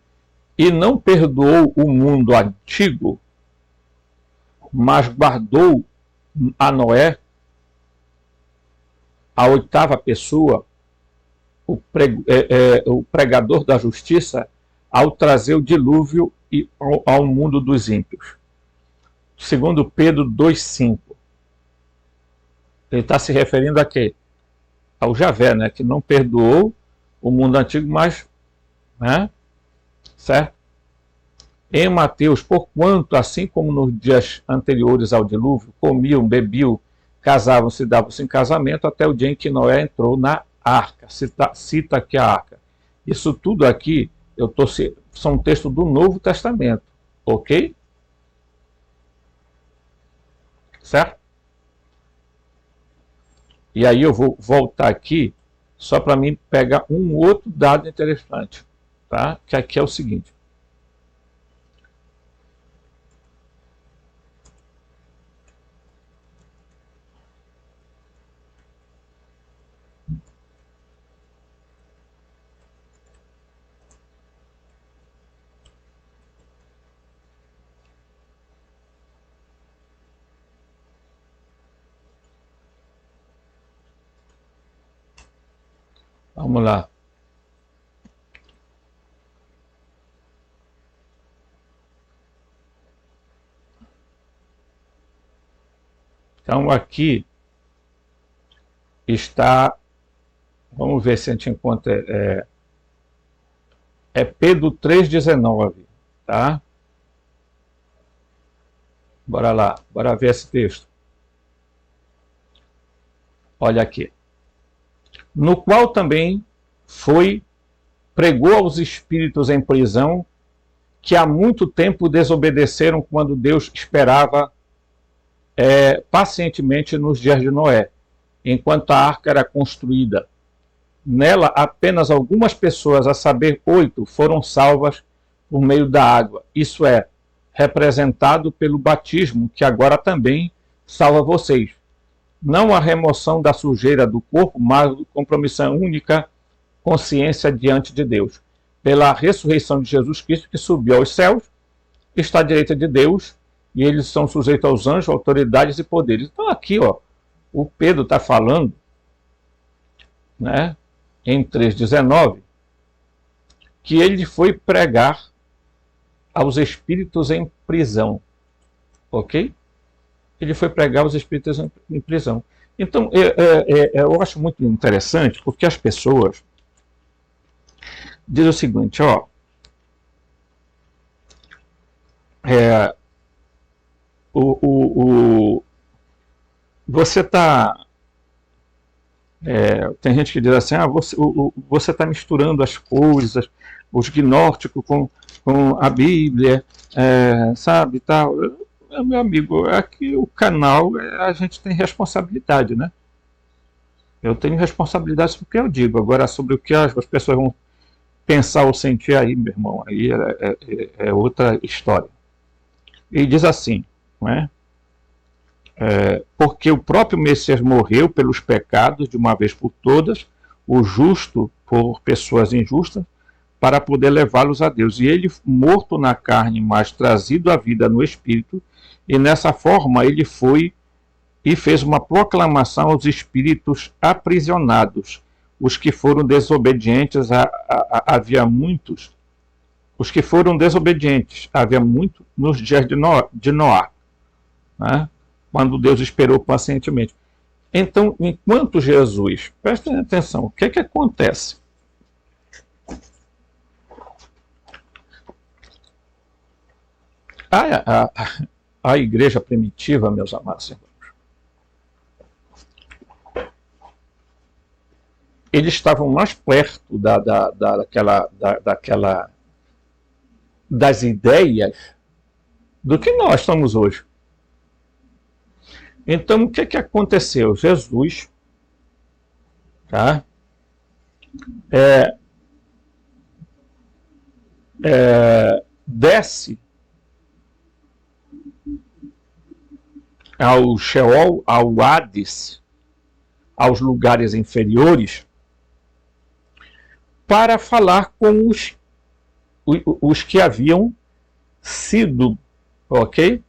e não perdoou o mundo antigo, mas guardou a Noé, a 8ª pessoa, o pregador da justiça ao trazer o dilúvio ao mundo dos ímpios. Segundo Pedro 2,5. Ele está se referindo a quê? Ao Javé, né, que não perdoou o mundo antigo, mas, né, certo? Em Mateus, porquanto, assim como nos dias anteriores ao dilúvio, comiam, bebiam, casavam-se, davam-se em casamento, até o dia em que Noé entrou na arca. Cita aqui a arca. Isso tudo aqui, são textos do Novo Testamento, ok? Certo? E aí eu vou voltar aqui só para mim pegar um outro dado interessante, tá? Que aqui é o seguinte. Vamos lá. Então aqui está, vamos ver se a gente encontra, Pedro 3,19, tá? Bora lá, bora ver esse texto. Olha aqui. No qual também pregou aos espíritos em prisão que há muito tempo desobedeceram quando Deus esperava pacientemente nos dias de Noé, enquanto a arca era construída. Nela, apenas algumas pessoas, a saber, 8, foram salvas por meio da água. Isso é, representado pelo batismo, que agora também salva vocês. Não a remoção da sujeira do corpo, mas a compromisso única consciência diante de Deus. Pela ressurreição de Jesus Cristo, que subiu aos céus, está à direita de Deus, e eles são sujeitos aos anjos, autoridades e poderes. Então aqui, ó, o Pedro está falando, né, em 3,19, que ele foi pregar aos espíritos em prisão, ok? Ele foi pregar aos espíritos em prisão. Então, eu acho muito interessante, porque as pessoas dizem o seguinte, ó, você está... tem gente que diz assim, você está misturando as coisas, os gnósticos com a Bíblia, sabe, tal. Meu amigo, aqui o canal, a gente tem responsabilidade, né? Eu tenho responsabilidade sobre o que eu digo. Agora, sobre o que as pessoas vão pensar ou sentir aí, meu irmão, aí é outra história. E diz assim, não é? Porque o próprio Messias morreu pelos pecados de uma vez por todas, o justo por pessoas injustas, para poder levá-los a Deus. E ele, morto na carne, mas trazido à vida no espírito, e nessa forma ele foi e fez uma proclamação aos espíritos aprisionados. Os que foram desobedientes, havia muitos. Os que foram desobedientes, havia muito nos dias de Noé, né? Quando Deus esperou pacientemente. Então, enquanto Jesus, prestem atenção, o que acontece? A igreja primitiva, meus amados irmãos, eles estavam mais perto das ideias do que nós estamos hoje. Então, o que aconteceu? Jesus, tá? Desce ao Sheol, ao Hades, aos lugares inferiores, para falar com os que haviam sido, ok?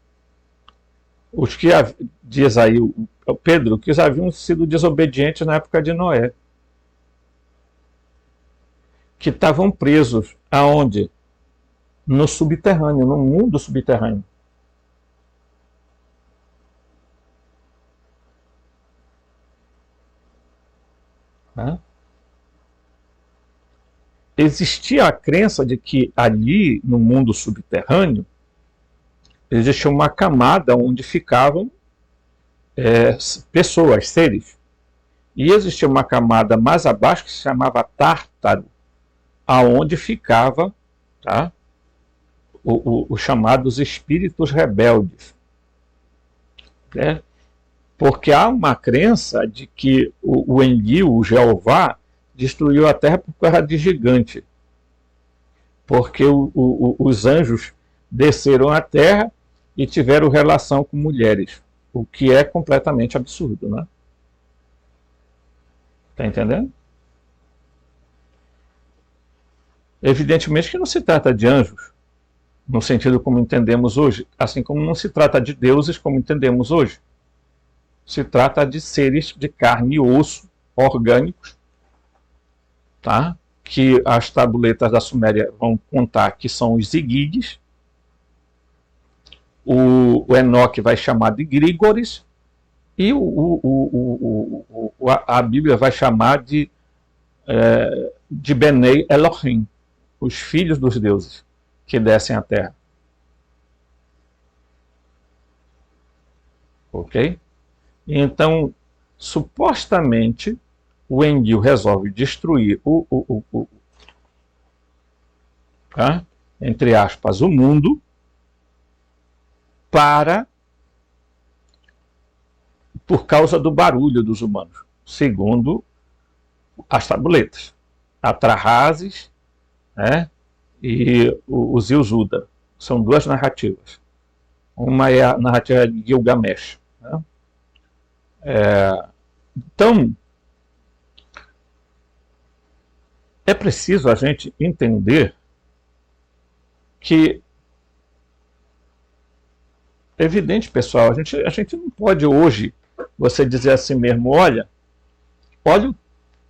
Os que, diz aí o Pedro, que haviam sido desobedientes na época de Noé. que estavam presos aonde? No subterrâneo, no mundo subterrâneo. Né? Existia a crença de que ali, no mundo subterrâneo, existia uma camada onde ficavam pessoas, seres. E existia uma camada mais abaixo que se chamava Tártaro, aonde ficava, tá, os chamados espíritos rebeldes. Né? Porque há uma crença de que o Enlil, o Jeová, destruiu a terra por causa de gigante. Porque os anjos desceram à terra e tiveram relação com mulheres. O que é completamente absurdo, né? Tá entendendo? Evidentemente que não se trata de anjos, no sentido como entendemos hoje, assim como não se trata de deuses como entendemos hoje. Se trata de seres de carne e osso, orgânicos, tá? Que as tabuletas da Suméria vão contar que são os Zigides. O Enoque vai chamar de Grígores, e a Bíblia vai chamar de Benei Elohim, os filhos dos deuses que descem à terra. Ok? Então, supostamente, o Enlil resolve destruir tá? Entre aspas, o mundo por causa do barulho dos humanos, segundo as tabuletas. Atrahasis, né, e o Zilzuda. São duas narrativas. Uma é a narrativa de Gilgamesh. Né? Então, é preciso a gente entender que, é evidente, pessoal, a gente não pode hoje você dizer assim mesmo, olha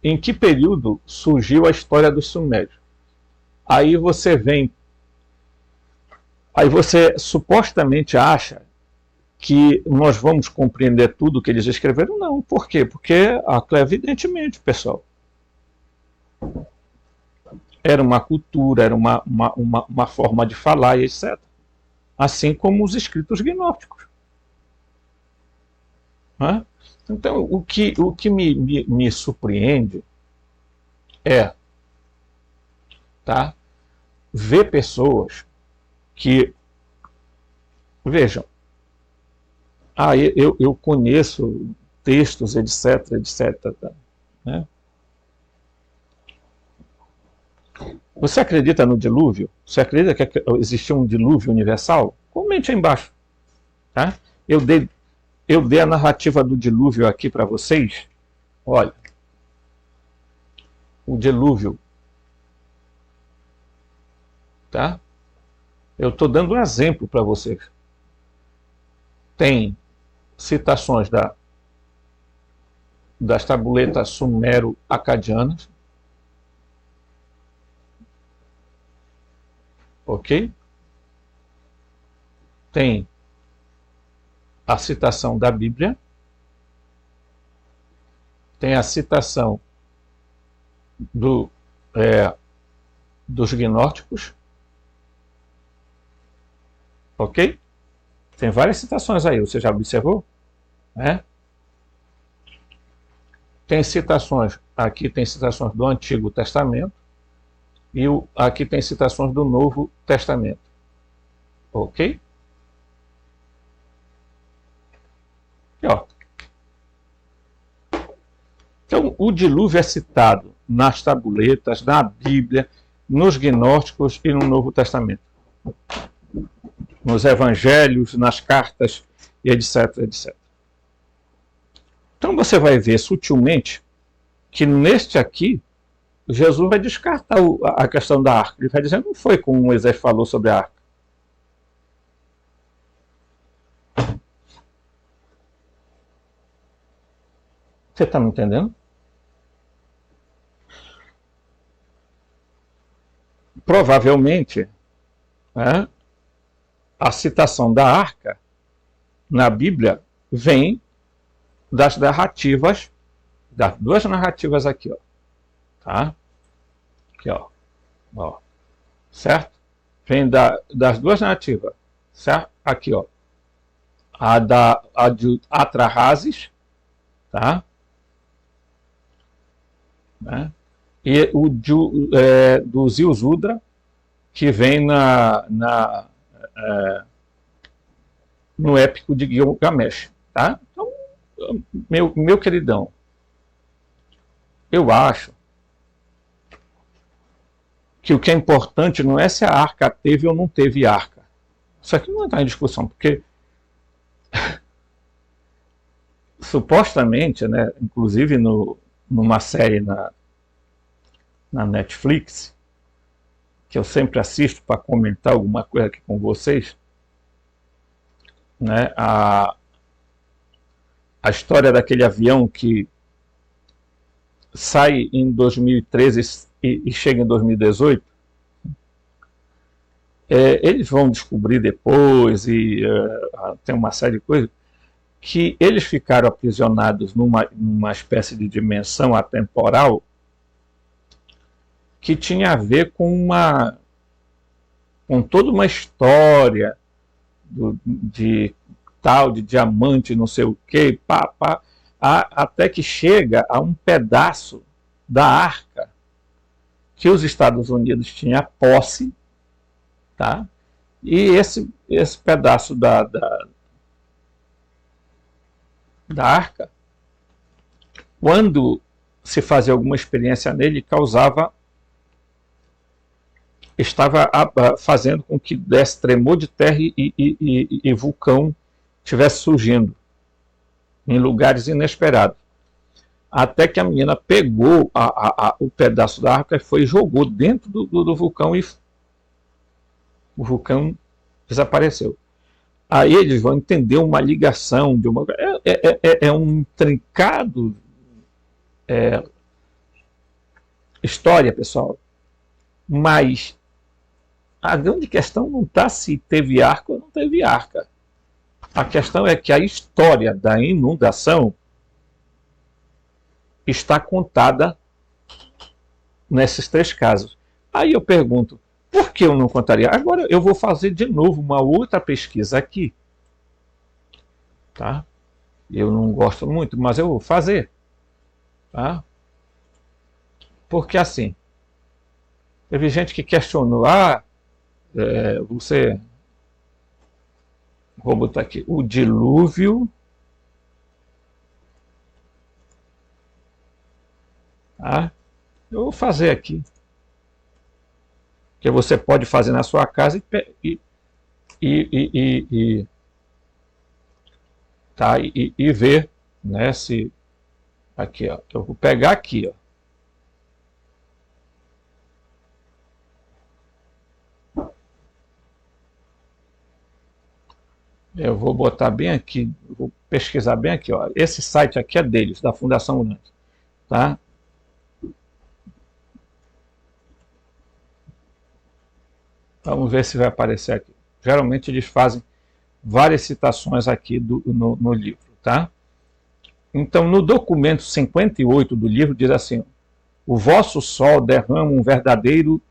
em que período surgiu a história dos sumérios. Aí você supostamente acha que nós vamos compreender tudo que eles escreveram. Não, por quê? Porque, evidentemente, pessoal, era uma cultura, era uma forma de falar e etc. Assim como os escritos gnósticos. Né? Então, o que me surpreende é, tá, ver pessoas que, vejam, eu conheço textos, etc, etc. Né? Você acredita no dilúvio? Você acredita que existiu um dilúvio universal? Comente aí embaixo. Tá? Eu dei a narrativa do dilúvio aqui para vocês. Olha, o dilúvio, tá? Eu estou dando um exemplo para vocês. Tem citações das tabuletas sumero-acadianas, ok? Tem a citação da Bíblia, tem a citação dos gnósticos, ok? Tem várias citações aí, você já observou? Né? Tem citações, aqui tem citações do Antigo Testamento, e aqui tem citações do Novo Testamento, ok? E, ó. Então, o dilúvio é citado nas tabuletas, na Bíblia, nos gnósticos e no Novo Testamento. Nos evangelhos, nas cartas, e etc, etc. Então você vai ver sutilmente que neste aqui, Jesus vai descartar a questão da arca. Ele vai dizer, não foi como Moisés falou sobre a arca. Você está me entendendo? provavelmente, né, a citação da arca na Bíblia vem das narrativas, das duas narrativas aqui, ó, tá? Aqui, ó, certo? Vem das duas narrativas, certo? Aqui, ó, a de Atrahasis, tá? Né? E o do Ziusudra, que vem no épico de Gilgamesh, tá? Então, meu queridão, eu acho que o que é importante não é se a arca teve ou não teve arca. Isso aqui não está em discussão, porque supostamente, né, inclusive numa série na Netflix, que eu sempre assisto para comentar alguma coisa aqui com vocês, né, a história daquele avião que sai em 2013 e chega em 2018, eles vão descobrir depois, e tem uma série de coisas, que eles ficaram aprisionados numa espécie de dimensão atemporal que tinha a ver com toda uma história de diamante, não sei o que, até que chega a um pedaço da arca que os Estados Unidos tinham posse, tá? E esse pedaço da arca, quando se fazia alguma experiência nele, estava fazendo com que desse tremor de terra e vulcão estivesse surgindo em lugares inesperados. Até que a menina pegou o pedaço da arca e jogou dentro do vulcão, e o vulcão desapareceu. Aí eles vão entender uma ligação de uma... É um trincado história, pessoal. Mas a grande questão não está se teve arca ou não teve arca. A questão é que a história da inundação está contada nesses três casos. Aí eu pergunto, por que eu não contaria? Agora eu vou fazer de novo uma outra pesquisa aqui. Tá? Eu não gosto muito, mas eu vou fazer. Tá? Porque assim, teve gente que questionou, vou botar aqui, o dilúvio, tá? Eu vou fazer aqui, que você pode fazer na sua casa e ver, né, se aqui, ó, eu vou pegar aqui, ó. Eu vou botar bem aqui, vou pesquisar bem aqui, ó. Esse site aqui é deles, da Fundação Urântia, tá? Vamos ver se vai aparecer aqui. Geralmente eles fazem várias citações aqui no livro, tá? Então, no documento 58 do livro, diz assim: o vosso sol derrama um verdadeiro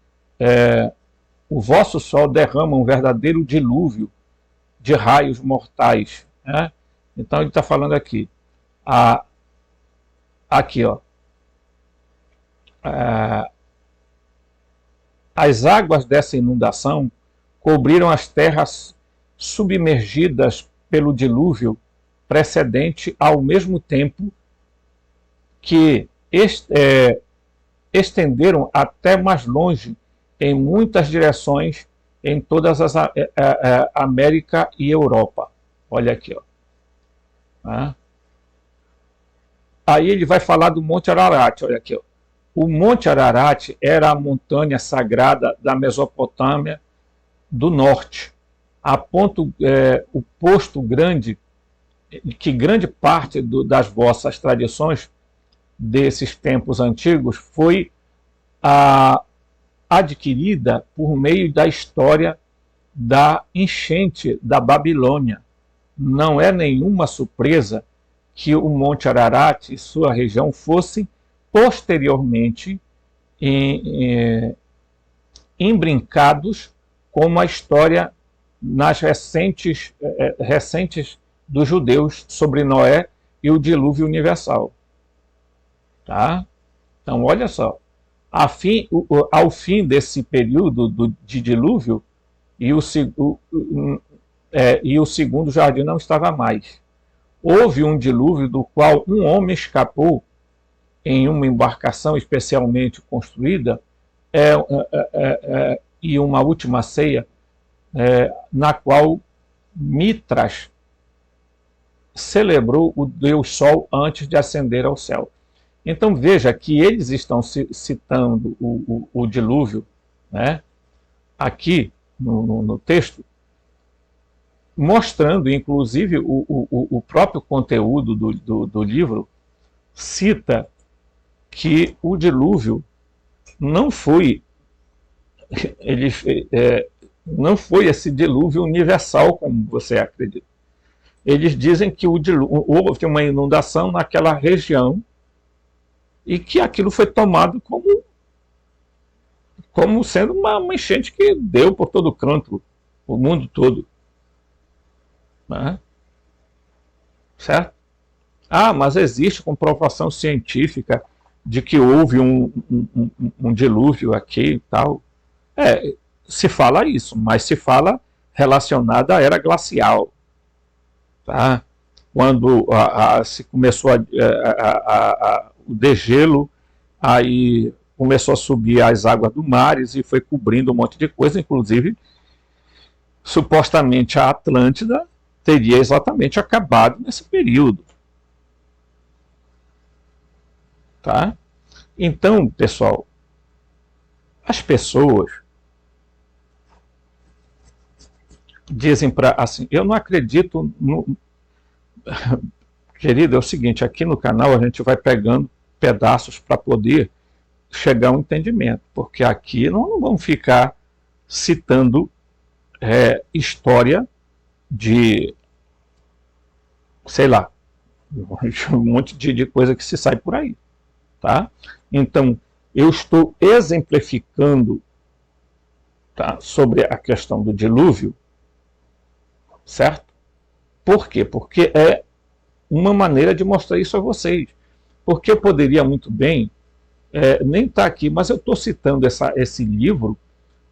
dilúvio de raios mortais, né? Então ele está falando aqui, aqui, ó, as águas dessa inundação cobriram as terras submergidas pelo dilúvio precedente, ao mesmo tempo que estenderam até mais longe em muitas direções em todas as América e Europa. Olha aqui, ó. Aí ele vai falar do Monte Ararat, olha aqui, ó. O Monte Ararat era a montanha sagrada da Mesopotâmia do norte, o posto grande, que grande parte das vossas tradições desses tempos antigos foi a adquirida por meio da história da enchente da Babilônia. Não é nenhuma surpresa que o Monte Ararat e sua região fossem posteriormente embrincados com uma história nas recentes dos judeus sobre Noé e o dilúvio universal. Tá? Então, olha só, ao fim desse período de dilúvio, e o segundo jardim não estava mais. Houve um dilúvio do qual um homem escapou em uma embarcação especialmente construída, e uma última ceia, na qual Mitras celebrou o Deus Sol antes de ascender ao céu. Então veja que eles estão citando o dilúvio, né, aqui no texto, mostrando, inclusive, o próprio conteúdo do livro cita que o dilúvio não foi não foi esse dilúvio universal como você acredita. Eles dizem que houve uma inundação naquela região e que aquilo foi tomado como sendo uma enchente que deu por todo canto, o mundo todo. Né? Certo? Mas existe comprovação científica de que houve um dilúvio aqui e tal. Se fala isso, mas se fala relacionado à era glacial. Tá? Quando se começou o degelo, aí começou a subir as águas do mar e foi cobrindo um monte de coisa, inclusive, supostamente a Atlântida teria exatamente acabado nesse período. Tá? Então, pessoal, as pessoas dizem assim, eu não acredito no... Querido, é o seguinte, aqui no canal a gente vai pegando pedaços para poder chegar a um entendimento, porque aqui não vamos ficar citando história de, sei lá, um monte de coisa que se sai por aí. Tá? Então, eu estou exemplificando, tá, sobre a questão do dilúvio, certo? Por quê? Porque é uma maneira de mostrar isso a vocês. Porque eu poderia muito bem nem estar aqui, mas eu estou citando esse livro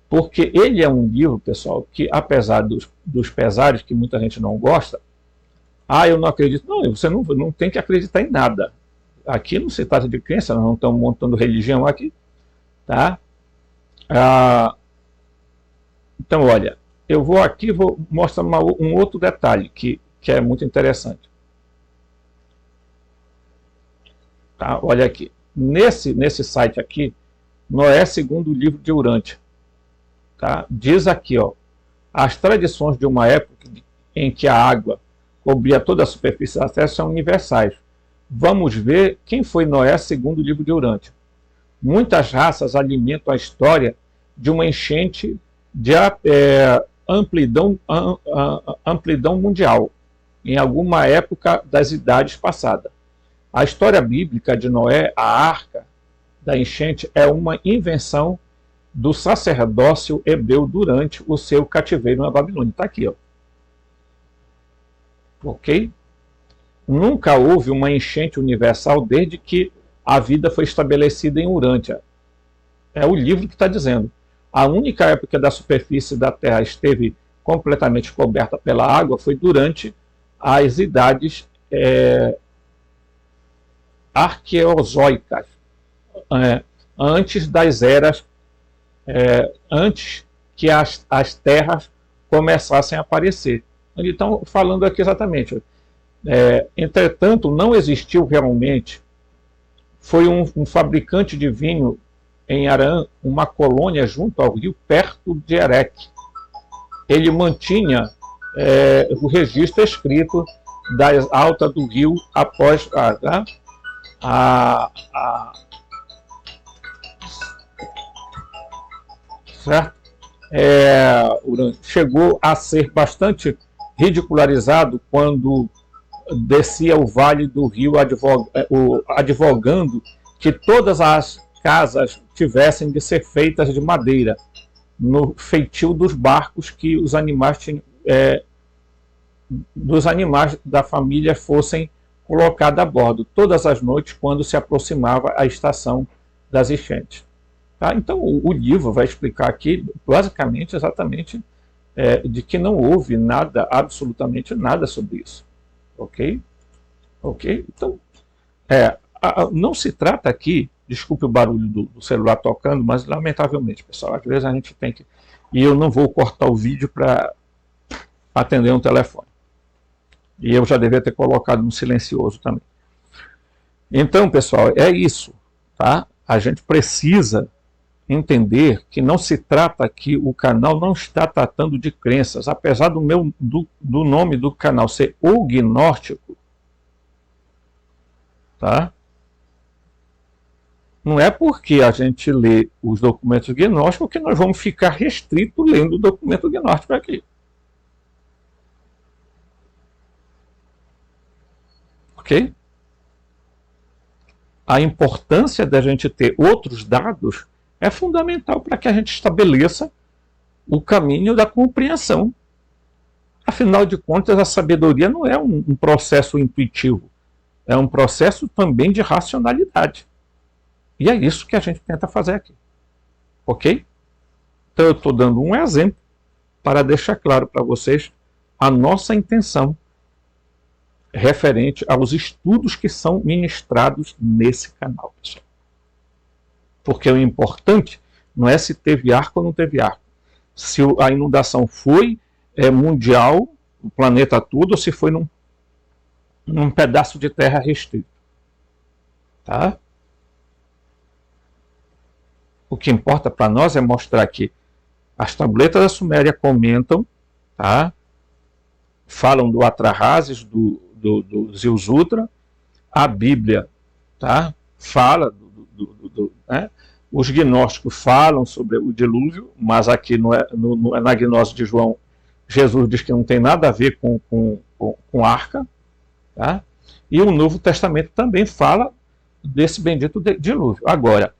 porque ele é um livro, pessoal, que apesar dos pesares que muita gente não gosta, eu não acredito. Não, você não tem que acreditar em nada. Aqui não se trata de crença, nós não estamos montando religião aqui. Tá? Então, olha, eu vou aqui vou mostrar um outro detalhe que é muito interessante. Tá? Olha aqui. Nesse site aqui, Noé segundo o livro de Urântia. Tá? Diz aqui, ó, as tradições de uma época em que a água cobria toda a superfície da terra são universais. Vamos ver quem foi Noé segundo o livro de Urântia. Muitas raças alimentam a história de uma enchente de amplidão mundial, em alguma época das idades passadas. A história bíblica de Noé, a arca da enchente, é uma invenção do sacerdócio hebreu durante o seu cativeiro na Babilônia. Está aqui, ó. Ok? Nunca houve uma enchente universal desde que a vida foi estabelecida em Urântia. É o livro que está dizendo. A única época da superfície da Terra esteve completamente coberta pela água foi durante as idades arqueozoicas, antes das eras, antes que as terras começassem a aparecer. Então, falando aqui exatamente, entretanto, não existiu realmente, foi um fabricante de vinho em Arã, uma colônia junto ao rio, perto de Erech. Ele mantinha o registro escrito da alta do rio após certo? Chegou a ser bastante ridicularizado quando descia o Vale do Rio advogando que todas as casas tivessem de ser feitas de madeira, no feitio dos barcos que os animais dos animais da família fossem colocados a bordo, todas as noites quando se aproximava a estação das enchentes. Tá? Então o livro vai explicar aqui, basicamente, exatamente, de que não houve nada, absolutamente nada sobre isso. Ok? Ok? Então, não se trata aqui, desculpe o barulho do celular tocando, mas lamentavelmente, pessoal, às vezes a gente tem que... E eu não vou cortar o vídeo para atender um telefone. E eu já devia ter colocado no silencioso também. Então, pessoal, é isso. Tá? A gente precisa entender que não se trata aqui, o canal não está tratando de crenças, apesar do nome do canal ser O Gnóstico, tá? Não é porque a gente lê os documentos gnósticos que nós vamos ficar restrito lendo o documento gnóstico aqui. Ok? A importância da gente ter outros dados é fundamental para que a gente estabeleça o caminho da compreensão. Afinal de contas, a sabedoria não é um processo intuitivo, é um processo também de racionalidade. E é isso que a gente tenta fazer aqui. Ok? Então eu estou dando um exemplo para deixar claro para vocês a nossa intenção referente aos estudos que são ministrados nesse canal, pessoal. Porque o importante não é se teve arco ou não teve arco. Se a inundação foi mundial, o planeta todo, ou se foi num pedaço de terra restrito. Tá? O que importa para nós é mostrar que as tabletas da Suméria comentam, tá? Falam do Atrahasis, do Ziusudra, a Bíblia, tá? Fala né? Os gnósticos falam sobre o dilúvio, mas aqui na gnose de João, Jesus diz que não tem nada a ver com arca, tá? E o Novo Testamento também fala desse bendito dilúvio. Agora,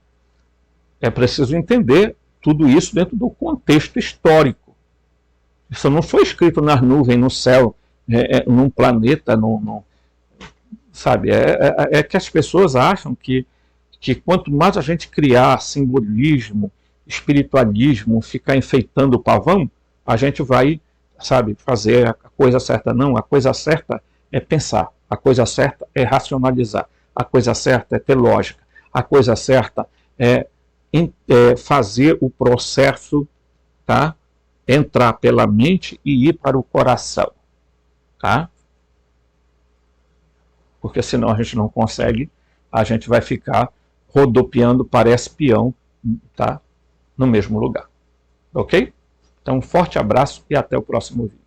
é preciso entender tudo isso dentro do contexto histórico. Isso não foi escrito nas nuvens, no céu, num planeta, sabe? É que as pessoas acham que quanto mais a gente criar simbolismo, espiritualismo, ficar enfeitando o pavão, a gente vai, sabe, fazer a coisa certa. Não, a coisa certa é pensar, a coisa certa é racionalizar, a coisa certa é ter lógica, a coisa certa é fazer o processo, tá? Entrar pela mente e ir para o coração, tá? Porque senão a gente não consegue, a gente vai ficar rodopiando, parece peão, tá? No mesmo lugar. Ok? Então, um forte abraço e até o próximo vídeo.